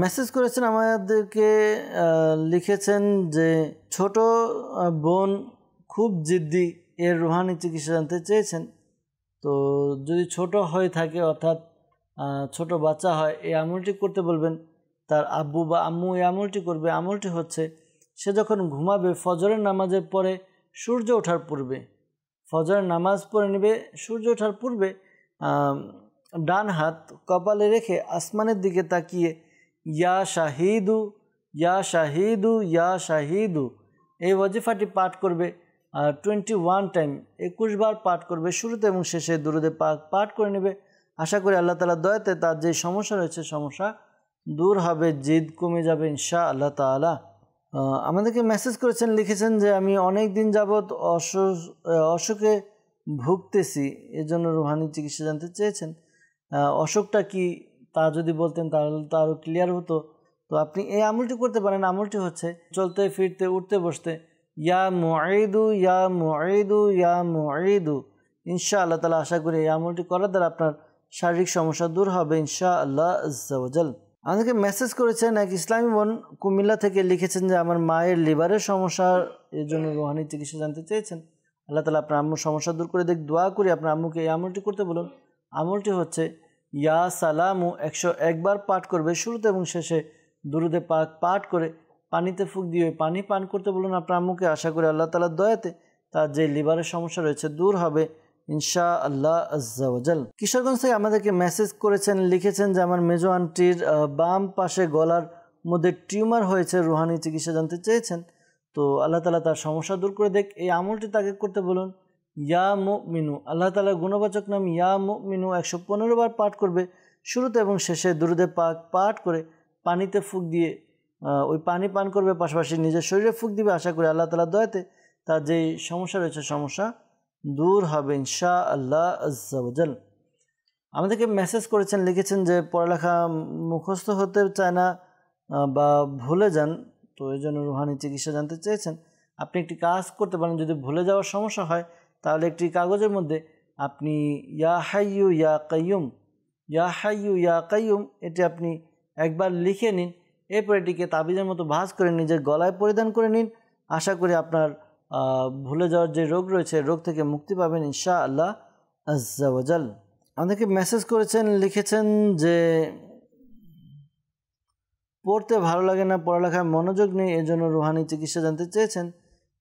মেসেজ করেছেন আমাদেরকে, লিখেছেন যে ছোট বোন খুব জিদ্দি, এর রুহানি চিকিৎসা জানতে চেয়েছেন। তো যদি ছোট হয়ে থাকে অর্থাৎ ছোট বাচ্চা হয়, এই আমলটি করতে বলবেন। তার আব্বু বা আম্মু এই আমলটি করবে। আমলটি হচ্ছে সে যখন ঘুমাবে ফজরের নামাজের পরে সূর্য ওঠার পূর্বে, ফজরের নামাজ পড়ে নেবে, সূর্য ওঠার পূর্বে ডান হাত কপালে রেখে আসমানের দিকে তাকিয়ে ইয়া শাহিদু ইয়া শাহিদু ইয়া শাহিদু এই ওয়াজিফাটি পাঠ করবে 21 টাইম, 21 বার পাঠ করবে। শুরুতে এবং শেষে দুরুদে পাক পাঠ করে নেবে। আশা করি আল্লাহ তাআলার দয়াতে তার যে সমস্যা রয়েছে সমস্যা দূর হবে, জিদ কমে যাবে ইনশাআল্লাহ তাআলা। আমাদেরকে মেসেজ করেছেন, লিখেছেন যে আমি অনেক দিন যাবৎ অসুখে ভুগতেছি, এজন্য রুহানি চিকিৎসা জানতে চেয়েছেন। অসুখটা কি তা যদি বলতেন তাহলে তো আরও ক্লিয়ার হতো। তো আপনি এই আমলটি করতে পারেন। আমলটি হচ্ছে চলতে ফিরতে উঠতে বসতে ইয়া মুঈদু ইয়া মুঈদু ইয়া মুঈদু ইনশাআল্লাহ তাআলা। আশা করি এই আমলটি করার দ্বারা আপনার শারীরিক সমস্যা দূর হবে ইনশাআল্লাহ আজ্জা ওয়াজাল। আমাদেরকে মেসেজ করেছেন এক ইসলামী বোন কুমিল্লা থেকে, লিখেছেন যে আমার মায়ের লিভারের সমস্যা, এর জন্য রুহানি চিকিৎসা জানতে চেয়েছেন। আল্লাহ তাআলা আপনার আম্মুর সমস্যা দূর করে দেখ। দোয়া করি আপনার আম্মুকে এই আমলটি করতে বলুন। আমলটি হচ্ছে ইয়া সালামু 101 বার পাঠ করবে, শুরুতে এবং শেষে দুরুদে পাক পাঠ করে পানিতে ফুঁক দিয়ে ওই পানি পান করতে বলুন আপনার আম্মুকে। আশা করি আল্লাহ তাআলার দয়াতে তার যে লিভারের সমস্যা রয়েছে দূর হবে ইনশাআল্লাহ আজ্জা ওয়াজাল। কিশোরগঞ্জ থেকে আমাদেরকে মেসেজ করেছেন, লিখেছেন যে আমার মেজো আন্টির বাম পাশে গলার মধ্যে টিউমার হয়েছে, রুহানি চিকিৎসা জানতে চেয়েছেন। তো আল্লাহ তাআলা তার সমস্যা দূর করে দেখ। এই আমলটি তাকে করতে বলুন। ইয়া মুমিনু, আল্লাহ তাআলার গুণবাচক নাম ইয়া মুমিনু 115 বার পাঠ করবে, শুরুতে এবং শেষে দুরূদে পাক পাঠ করে পানিতে ফুঁক দিয়ে ওই পানি পান করবে, পাশাপাশি নিজের শরীরে ফুঁক দিবে। আশা করি আল্লাহ তাআলার দয়াতে তার যেই সমস্যা রয়েছে সমস্যা দূর হবে ইনশাআল্লাহ আজ্জা ওয়াজাল। আমাদেরকে মেসেজ করেছেন, লিখেছেন যে পড়ালেখা মুখস্থ হতে চায় না বা ভুলে যান, তো এই জন্য রুহানি চিকিৎসা জানতে চেয়েছেন। আপনি একটি কাজ করতে পারেন, যদি ভুলে যাওয়ার সমস্যা হয় তাহলে একটি কাগজের মধ্যে আপনি ইয়া হাইয়ু ইয়া কাইয়ুম, ইয়া হাইয়ু ইয়া কাইয়ুম এটি আপনি একবার লিখে নিন, এরপর এটিকে তাবিজের মতো ভাঁজ করে নিজের গলায় পরিধান করে নিন। আশা করি আপনার ভুলে যাওয়ার যে রোগ রয়েছে রোগ থেকে মুক্তি পাবেন ইনশাআল্লাহ আজ্জা ওয়াজাল। আমাদেরকে মেসেজ করেছেন, লিখেছেন যে পড়তে ভালো লাগে না, পড়ালেখায় মনোযোগ নেই, এর জন্য রুহানি চিকিৎসা জানতে চেয়েছেন।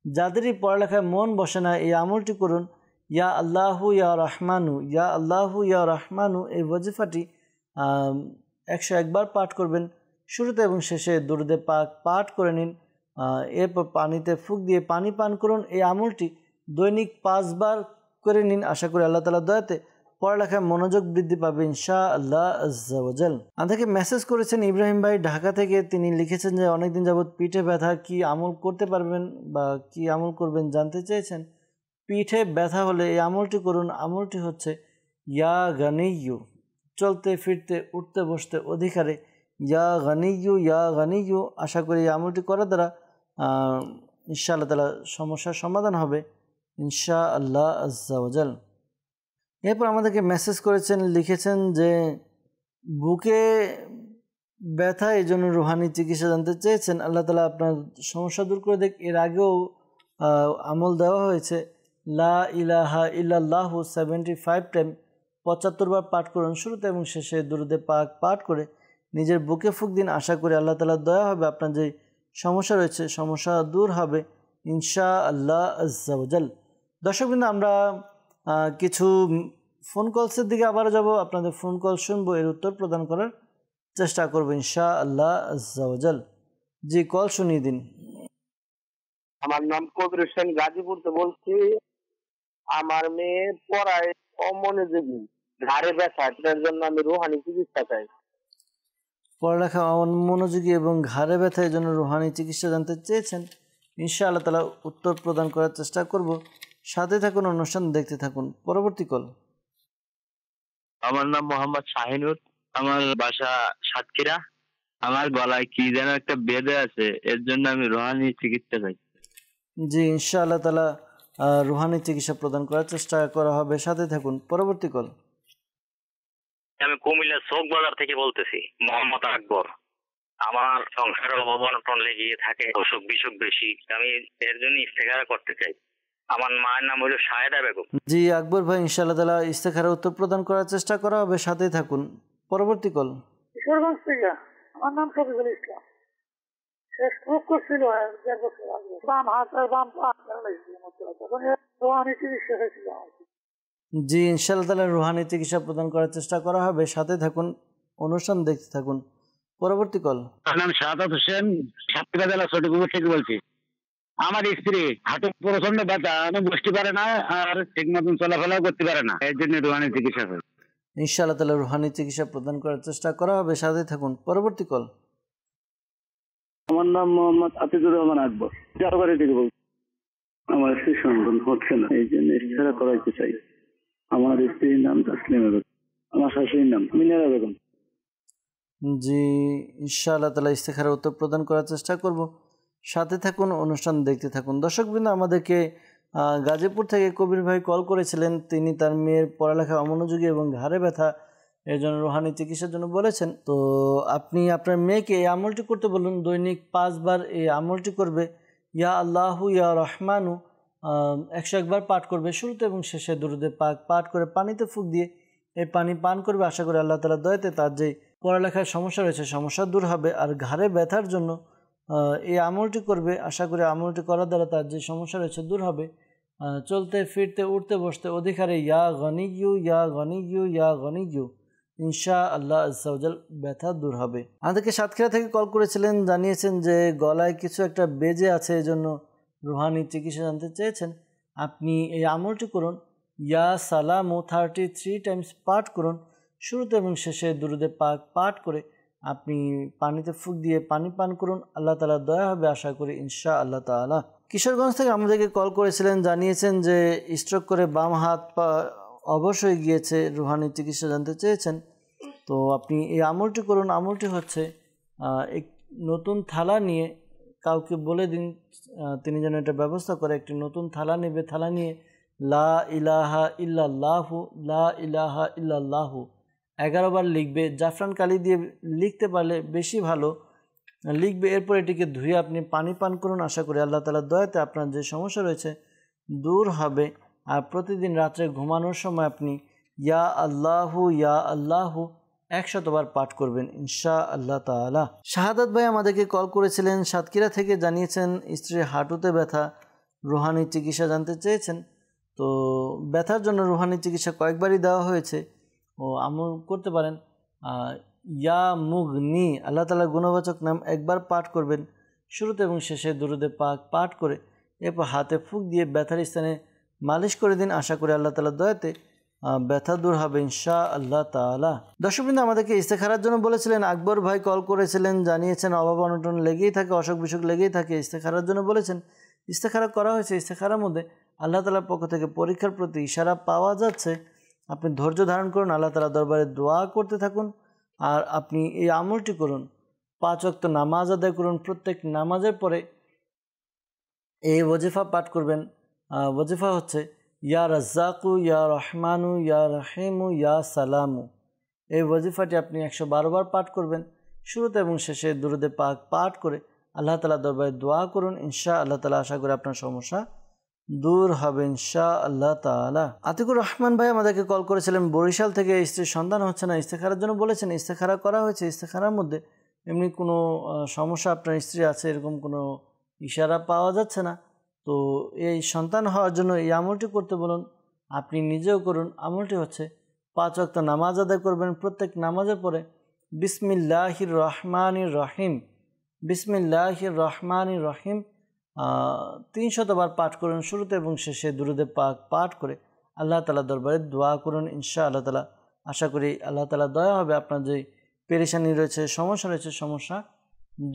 যাদেরই পড়ালেখায় মন বসে না এই আমলটি করুন। ইয়া আল্লাহু ইয়া রহমানু, ইয়া আল্লাহু ইয়া রহমানু এই ওয়াজিফাটি 101 বার পাঠ করবেন, শুরুতে এবং শেষে দুরূদে পাক পাঠ করে নিন। এরপর পানিতে ফুঁক দিয়ে পানি পান করুন। এই আমলটি দৈনিক 5 বার করে নিন। আশা করি আল্লাহ তাআলার দয়াতে পড়ালেখায় মনোযোগ বৃদ্ধি পাবে ইনশাআল্লাহ আজ্জা ওয়াজাল। আমাদেরকে মেসেজ করেছেন ইব্রাহিম ভাই ঢাকা থেকে। তিনি লিখেছেন যে অনেকদিন যাবৎ পিঠে ব্যথা, কি আমল করতে পারবেন বা কি আমল করবেন জানতে চেয়েছেন। পিঠে ব্যথা হলে এই আমলটি করুন। আমলটি হচ্ছে ইয়া গানিয়্যু, চলতে ফিরতে উঠতে বসতে অধিকারে ইয়া গানিয়্যু ইয়া গানিয়্যু। আশা করি এই আমলটি করার দ্বারা ইনশাআল্লাহ তাআলা সমস্যার সমাধান হবে ইনশাআল্লাহ আজ্জা ওয়াজাল। এরপর আমাদেরকে মেসেজ করেছেন, লিখেছেন যে বুকে ব্যথা, এই জন্য রুহানি চিকিৎসা জানতে চেয়েছেন। আল্লাহ তাআলা আপনার সমস্যা দূর করে দেখ। এর আগেও আমল দেওয়া হয়েছে। লা ইলাহা ইল্লাল্লাহু 75 টাইম 75 বার পাঠ করুন, শুরুতে এবং শেষে দুরূদে পাক পাঠ করে নিজের বুকে ফুঁক দিন। আশা করি আল্লাহ তাআলার দয়া হবে, আপনার যে সমস্যা রয়েছে সমস্যা দূর হবে ইনশাআল্লাহ আজ্জা ওয়াজাল। দর্শকবৃন্দ, আমরা কিছু ফোন কলসের দিকে আবার যাব, আপনাদের ফোন কল শুনবো, এর উত্তর প্রদান করার চেষ্টা করবো ইনশাআল্লাহ আজ্জা ওয়াজাল। জি, কল শুনিয়ে দিন। আমার নাম কবির হোসেন, গাজীপুর থেকে বলছি। আমার মেয়ে পড়ায় অমনোযোগী, ঘাড়ে ব্যথা, এটার জন্য আমি রুহানি চিকিৎসা চাই। পড়ালেখা অমনোযোগী এবং ঘাড়ে ব্যথা, এই জন্য রুহানি চিকিৎসা জানতে চেয়েছেন। ইনশাআল্লাহ তাআলা উত্তর প্রদান করার চেষ্টা করব। সাথে থাকুন, অনুষ্ঠান দেখতে থাকুন। পরবর্তী কল। আমার নাম মোহাম্মদ শাহিনুর, আমার বাসা সাতক্ষীরা। আমার গলায় কি যেন একটা বেঁধে আছে, এর জন্য আমি রুহানি চিকিৎসা চাই। জি, ইনশাআল্লাহ তাআলা রুহানি চিকিৎসা প্রদান করার চেষ্টা করা হবে। সাথে থাকুন। পরবর্তী কল। আমি কুমিল্লা চৌক বাজার থেকে বলতেছি, মোহাম্মদ আকবর। আমার সংসারের অভাব-অনটন লেগে থাকে, অসুখ বিসুখ বেশি, আমি এর জন্য ইস্তেখারা করতে চাই। আমার মায়ের নাম হলো শাহেদা বেগম। জি আকবর ভাই, ইনশাআল্লাহ তাআলা ইস্তেখারা উত্তর প্রদান করার চেষ্টা করা হবে। সাথে থাকুন। পরবর্তী কল। কিশোরগঞ্জ থেকে, আমার নাম শফিকুল ইসলাম। সে স্ট্রোক করছিল 1.5 বছর আগে, বাম হাত আর বাম পা তখন রুহানি চিকিৎসা হয়েছিল। জি, ইনশাআল্লাহ তাআলা রুহানি চিকিৎসা প্রদান করার চেষ্টা করা হবে। সাথে থাকুন, অনুষ্ঠান দেখতে থাকুন। পরবর্তী কল। আমার নাম সাদাত হোসেন, সাতক্ষীরা জেলা ছোটপুকুর থেকে বলছি। আমার স্ত্রী হাঁটু প্রচন্ড ব্যথা, আমি বসতে পারে না আর ঠিক মতন চলাফেরাও করতে পারে না, এর জন্য রুহানি চিকিৎসা করে। ইনশাআল্লাহ তাআলা রুহানি চিকিৎসা প্রদান করার চেষ্টা করা হবে। সাথে থাকুন। পরবর্তী কল। আমার নাম মোহাম্মদ আতিকুর রহমান আকবর, জালবাড়ি থেকে বলছি। আমার স্ত্রী সন্তান হচ্ছে না, এই জন্য ইস্তেখারা করাইতে চাই। আমার স্ত্রীর নাম তাসলিমা বেগম, আমার শাশুড়ির নাম মিনারা বেগম। জি, ইনশাআল্লাহ তাআলা ইস্তেখারা উত্তর প্রদান করার চেষ্টা করব। সাথে থাকুন, অনুষ্ঠান দেখতে থাকুন। দর্শকবৃন্দ, আমাদেরকে গাজীপুর থেকে কবির ভাই কল করেছিলেন। তিনি তার মেয়ের পড়ালেখা অমনোযোগী এবং ঘাড়ে ব্যথা, এর জন্য রুহানি চিকিৎসার জন্য বলেছেন। তো আপনি আপনার মেয়েকে এই আমলটি করতে বলুন। দৈনিক 5 বার এই আমলটি করবে। ইয়া আল্লাহু ইয়া রহমানু 101 বার পাঠ করবে, শুরুতে এবং শেষে দুরূদে পাক পাঠ করে পানিতে ফুঁক দিয়ে এই পানি পান করবে। আশা করি আল্লাহ তাআলার দয়াতে তার যে পড়ালেখার সমস্যা রয়েছে সমস্যা দূর হবে। আর ঘাড়ে ব্যথার জন্য এই আমলটি করবে, আশা করি আমলটি করার দ্বারা তার যে সমস্যা রয়েছে দূর হবে। চলতে ফিরতে উঠতে বসতে অধিকারে ইয়া গনিয়ু ইয়া গনিয়ু ইয়া গনিয়ু, ইনশা আল্লাহ আজ্জা ওয়াজাল ব্যথা দূর হবে। আমাদেরকে সাতক্ষীরা থেকে কল করেছিলেন, জানিয়েছেন যে গলায় কিছু একটা বেজে আছে, এই জন্য রুহানি চিকিৎসা জানতে চেয়েছেন। আপনি এই আমলটি করুন, ইয়া সালামু 33 টাইমস পাঠ করুন, শুরুতে এবং শেষে দুরুদে পাক পাঠ করে আপনি পানিতে ফুঁক দিয়ে পানি পান করুন, আল্লাহ তাআলা দয়া হবে আশা করি ইনশা আল্লাহ তাআলা। কিশোরগঞ্জ থেকে আমাদেরকে কল করেছিলেন, জানিয়েছেন যে স্ট্রোক করে বাম হাত পা অবশ্যই গিয়েছে, রুহানি চিকিৎসা জানতে চেয়েছেন। তো আপনি এই আমলটি করুন। আমলটি হচ্ছে এক নতুন থালা নিয়ে কাউকে বলে দিন তিনি যেন এটা ব্যবস্থা করে, একটি নতুন থালা নেবে, থালা নিয়ে লা ইলাহা ইল্লাল্লাহু লা ইলাহা ইল্লাল্লাহু 11 বার লিখবে। জাফরান কালি দিয়ে লিখতে পারলে বেশি ভালো লিখবে। এরপর এটিকে ধুয়ে আপনি পানি পান করুন, আশা করি আল্লাহ তাআলার দয়াতে আপনার যে সমস্যা রয়েছে দূর হবে। আর প্রতিদিন রাত্রে ঘুমানোর সময় আপনি ইয়া আল্লাহু 100 বার পাঠ করবেন ইনশা আল্লাহ তাআলা। শাহাদাত ভাই আমাদেরকে কল করেছিলেন সাতক্ষীরা থেকে, জানিয়েছেন স্ত্রীর হাঁটুতে ব্যথা, রুহানি চিকিৎসা জানতে চেয়েছেন। তো ব্যথার জন্য রুহানি চিকিৎসা কয়েকবারই দেওয়া হয়েছে, ও আমল করতে পারেন। ইয়া মুগনি আল্লাহ তাআলার গুণবাচক নাম একবার পাঠ করবেন, শুরুতে এবং শেষে দুরুদে পাক পাঠ করে এরপর হাতে ফুঁক দিয়ে ব্যথার স্থানে মালিশ করে দিন, আশা করি আল্লাহ তাআলার দয়াতে ব্যথা দূর হবে ইনশা আল্লাহ তাআলা। দর্শকবৃন্দ আমাদেরকে ইস্তেখারার জন্য বলেছিলেন, আকবর ভাই কল করেছিলেন, জানিয়েছেন অভাব অনটন লেগেই থাকে, অসুখ বিসুখ লেগেই থাকে, ইস্তেখারার জন্য বলেছেন। ইস্তেখারা করা হয়েছে, ইস্তেখারার মধ্যে আল্লাহ তাআলার পক্ষ থেকে পরীক্ষার প্রতি ইশারা পাওয়া যাচ্ছে। আপনি ধৈর্য ধারণ করুন, আল্লাহ তাআলার দরবারে দোয়া করতে থাকুন, আর আপনি এই আমলটি করুন। 5 ওয়াক্ত নামাজ আদায় করুন, প্রত্যেক নামাজের পরে এই ওজিফা পাঠ করবেন। ওজিফা হচ্ছে ইয়া রাজ্জাকু ইয়া রহমানু ইয়া রাহিমু ইয়া সালামু। এই ওজিফাটি আপনি 112 বার পাঠ করবেন, শুরুতে এবং শেষে দুরুদে পাক পাঠ করে আল্লাহ তাআলার দরবারে দোয়া করুন ইনশা আল্লাহ তাআলা, আশা করি আপনার সমস্যা দূর হবে ইনশা আল্লাহ তাআলা। আতিকুর রহমান ভাই আমাদেরকে কল করেছিলেন বরিশাল থেকে, স্ত্রীর সন্তান হচ্ছে না, ইস্তেখারার জন্য বলেছেন। ইস্তেখারা করা হয়েছে, ইস্তেখারার মধ্যে এমনি কোনো সমস্যা আপনার স্ত্রী আছে এরকম কোনো ইশারা পাওয়া যাচ্ছে না। তো এই সন্তান হওয়ার জন্য এই আমলটি করতে বলুন, আপনি নিজেও করুন। আমলটি হচ্ছে 5 ওয়াক্ত নামাজ আদায় করবেন, প্রত্যেক নামাজের পরে বিসমিল্লাহির রহমানির রহিম বিসমিল্লাহির রহমানির রহিম 300 বার পাঠ করুন, শুরুতে এবং শেষে দুরুদে পাক পাঠ করে আল্লাহ তাআলার দরবারে দোয়া করুন ইনশা আল্লাহ তাআলা। আশা করি আল্লাহ তাআলা দয়া হবে, আপনার যে পেরেশানি রয়েছে সমস্যা রয়েছে সমস্যা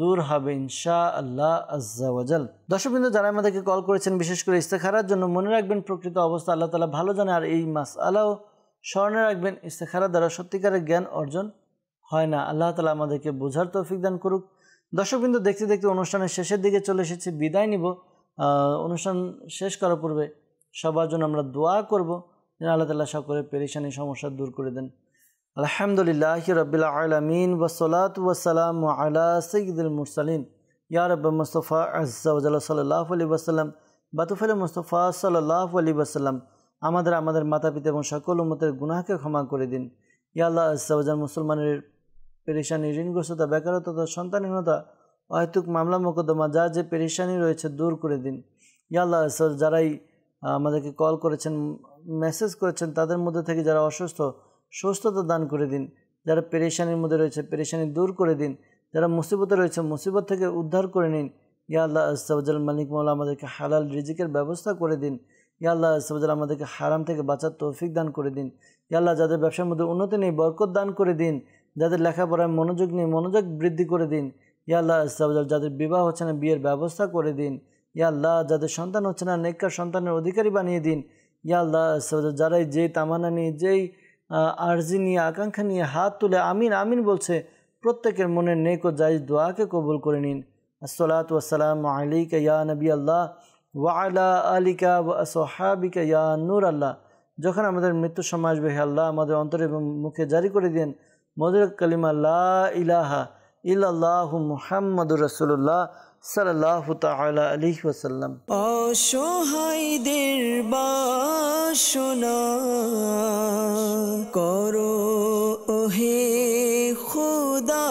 দূর হবে ইনশা আল্লাহ আজ্জা ওয়াজাল। দর্শকবৃন্দ যারা আমাদেরকে কল করেছেন বিশেষ করে ইস্তেখারার জন্য, মনে রাখবেন প্রকৃত অবস্থা আল্লাহ তাআলা ভালো জানে, আর এই মাসআলাও স্মরণে রাখবেন, ইস্তেখারার দ্বারা সত্যিকারের জ্ঞান অর্জন হয় না। আল্লাহ তাআলা আমাদেরকে বোঝার তৌফিক দান করুক। দর্শকবৃন্দ দেখতে দেখতে অনুষ্ঠানের শেষের দিকে চলে এসেছি, বিদায় নিব। অনুষ্ঠান শেষ করার পূর্বে সবার জন্য আমরা দোয়া করব যেন আল্লাহ তাআলা সকলের পেরেশানি সমস্যা দূর করে দেন। আলহামদুলিল্লাহি রাব্বিল আলামিন ওয়াসসালাতু ওয়াসসালামু আলা সাইয়্যিদিল মুরসালিন ইয়া রাব্বি মুস্তাফা আজ্জা ওয়া জাল্লা সাল্লাল্লাহু আলাইহি ওয়াসাল্লাম বাতুফালে মুস্তাফা সাল্লাল্লাহু আলাইহি ওয়াসাল্লাম আমাদের মাতা পিতা এবং সকল উম্মতের গুনাহকে ক্ষমা করে দিন। ইয়া আল্লাহ আজ্জা ওয়া জাল্লা মুসলমানের পেরেশানি, ঋণগ্রস্ততা, বেকারত্ব, সন্তানহীনতা, অহেতুক মামলা মোকদ্দমা যা যে পেরেশানি রয়েছে দূর করে দিন। ইয়া আল্লাহ যারাই আমাদেরকে কল করেছেন, মেসেজ করেছেন, তাদের মধ্যে থেকে যারা অসুস্থ সুস্থতা দান করে দিন, যারা পেরেশানির মধ্যে রয়েছে পেরেশানি দূর করে দিন, যারা মুসিবতে রয়েছে মুসিবত থেকে উদ্ধার করে নিন। ইয়া আল্লাহ আজ্জা ওয়া জাল মালিক মাওলা আমাদেরকে হালাল রিজিকের ব্যবস্থা করে দিন। ইয়া আল্লাহ আজ্জা ওয়া জাল আমাদেরকে হারাম থেকে বাঁচার তৌফিক দান করে দিন। ইয়া আল্লাহ যাদের ব্যবসার মধ্যে উন্নতি নেই বরকত দান করে দিন, যাদের লেখাপড়ায় মনোযোগ নেই মনোযোগ বৃদ্ধি করে দিন। ইয়া আল্লাহ আজ্জা ওয়া জাল যাদের বিবাহ হচ্ছে না বিয়ের ব্যবস্থা করে দিন। ইয়া আল্লাহ যাদের সন্তান হচ্ছে না নেককার সন্তানের অধিকারী বানিয়ে দিন। ইয়া আল্লাহ আজ্জা ওয়া জাল যারাই যেই তামান্না নিয়ে যেই আরজি নিয়ে আকাঙ্ক্ষা নিয়ে হাত তুলে আমিন আমিন বলছে, প্রত্যেকের মনের নেক ও জায়েজ দোয়াকে কবুল করে নিন। আসসালাতু ওয়াসসালামু আলাইকা ইয়া নবী আল্লাহ ওয়া আলা আলিকা ওয়া আসহাবিকা ইয়া নূর আল্লাহ। যখন আমাদের মৃত্যু সময় আসবে হে আল্লাহ আমাদের অন্তরে এবং মুখে জারি করে দিন মধুর কালিমা লা ইলাহা ইল্লাল্লাহু মুহাম্মাদুর রাসূলুল্লাহ সাল্লাল্লাহু তাআলা আলাইহি ওয়াসাল্লাম। অসহায়দের বাসনা করো ওহে খোদা।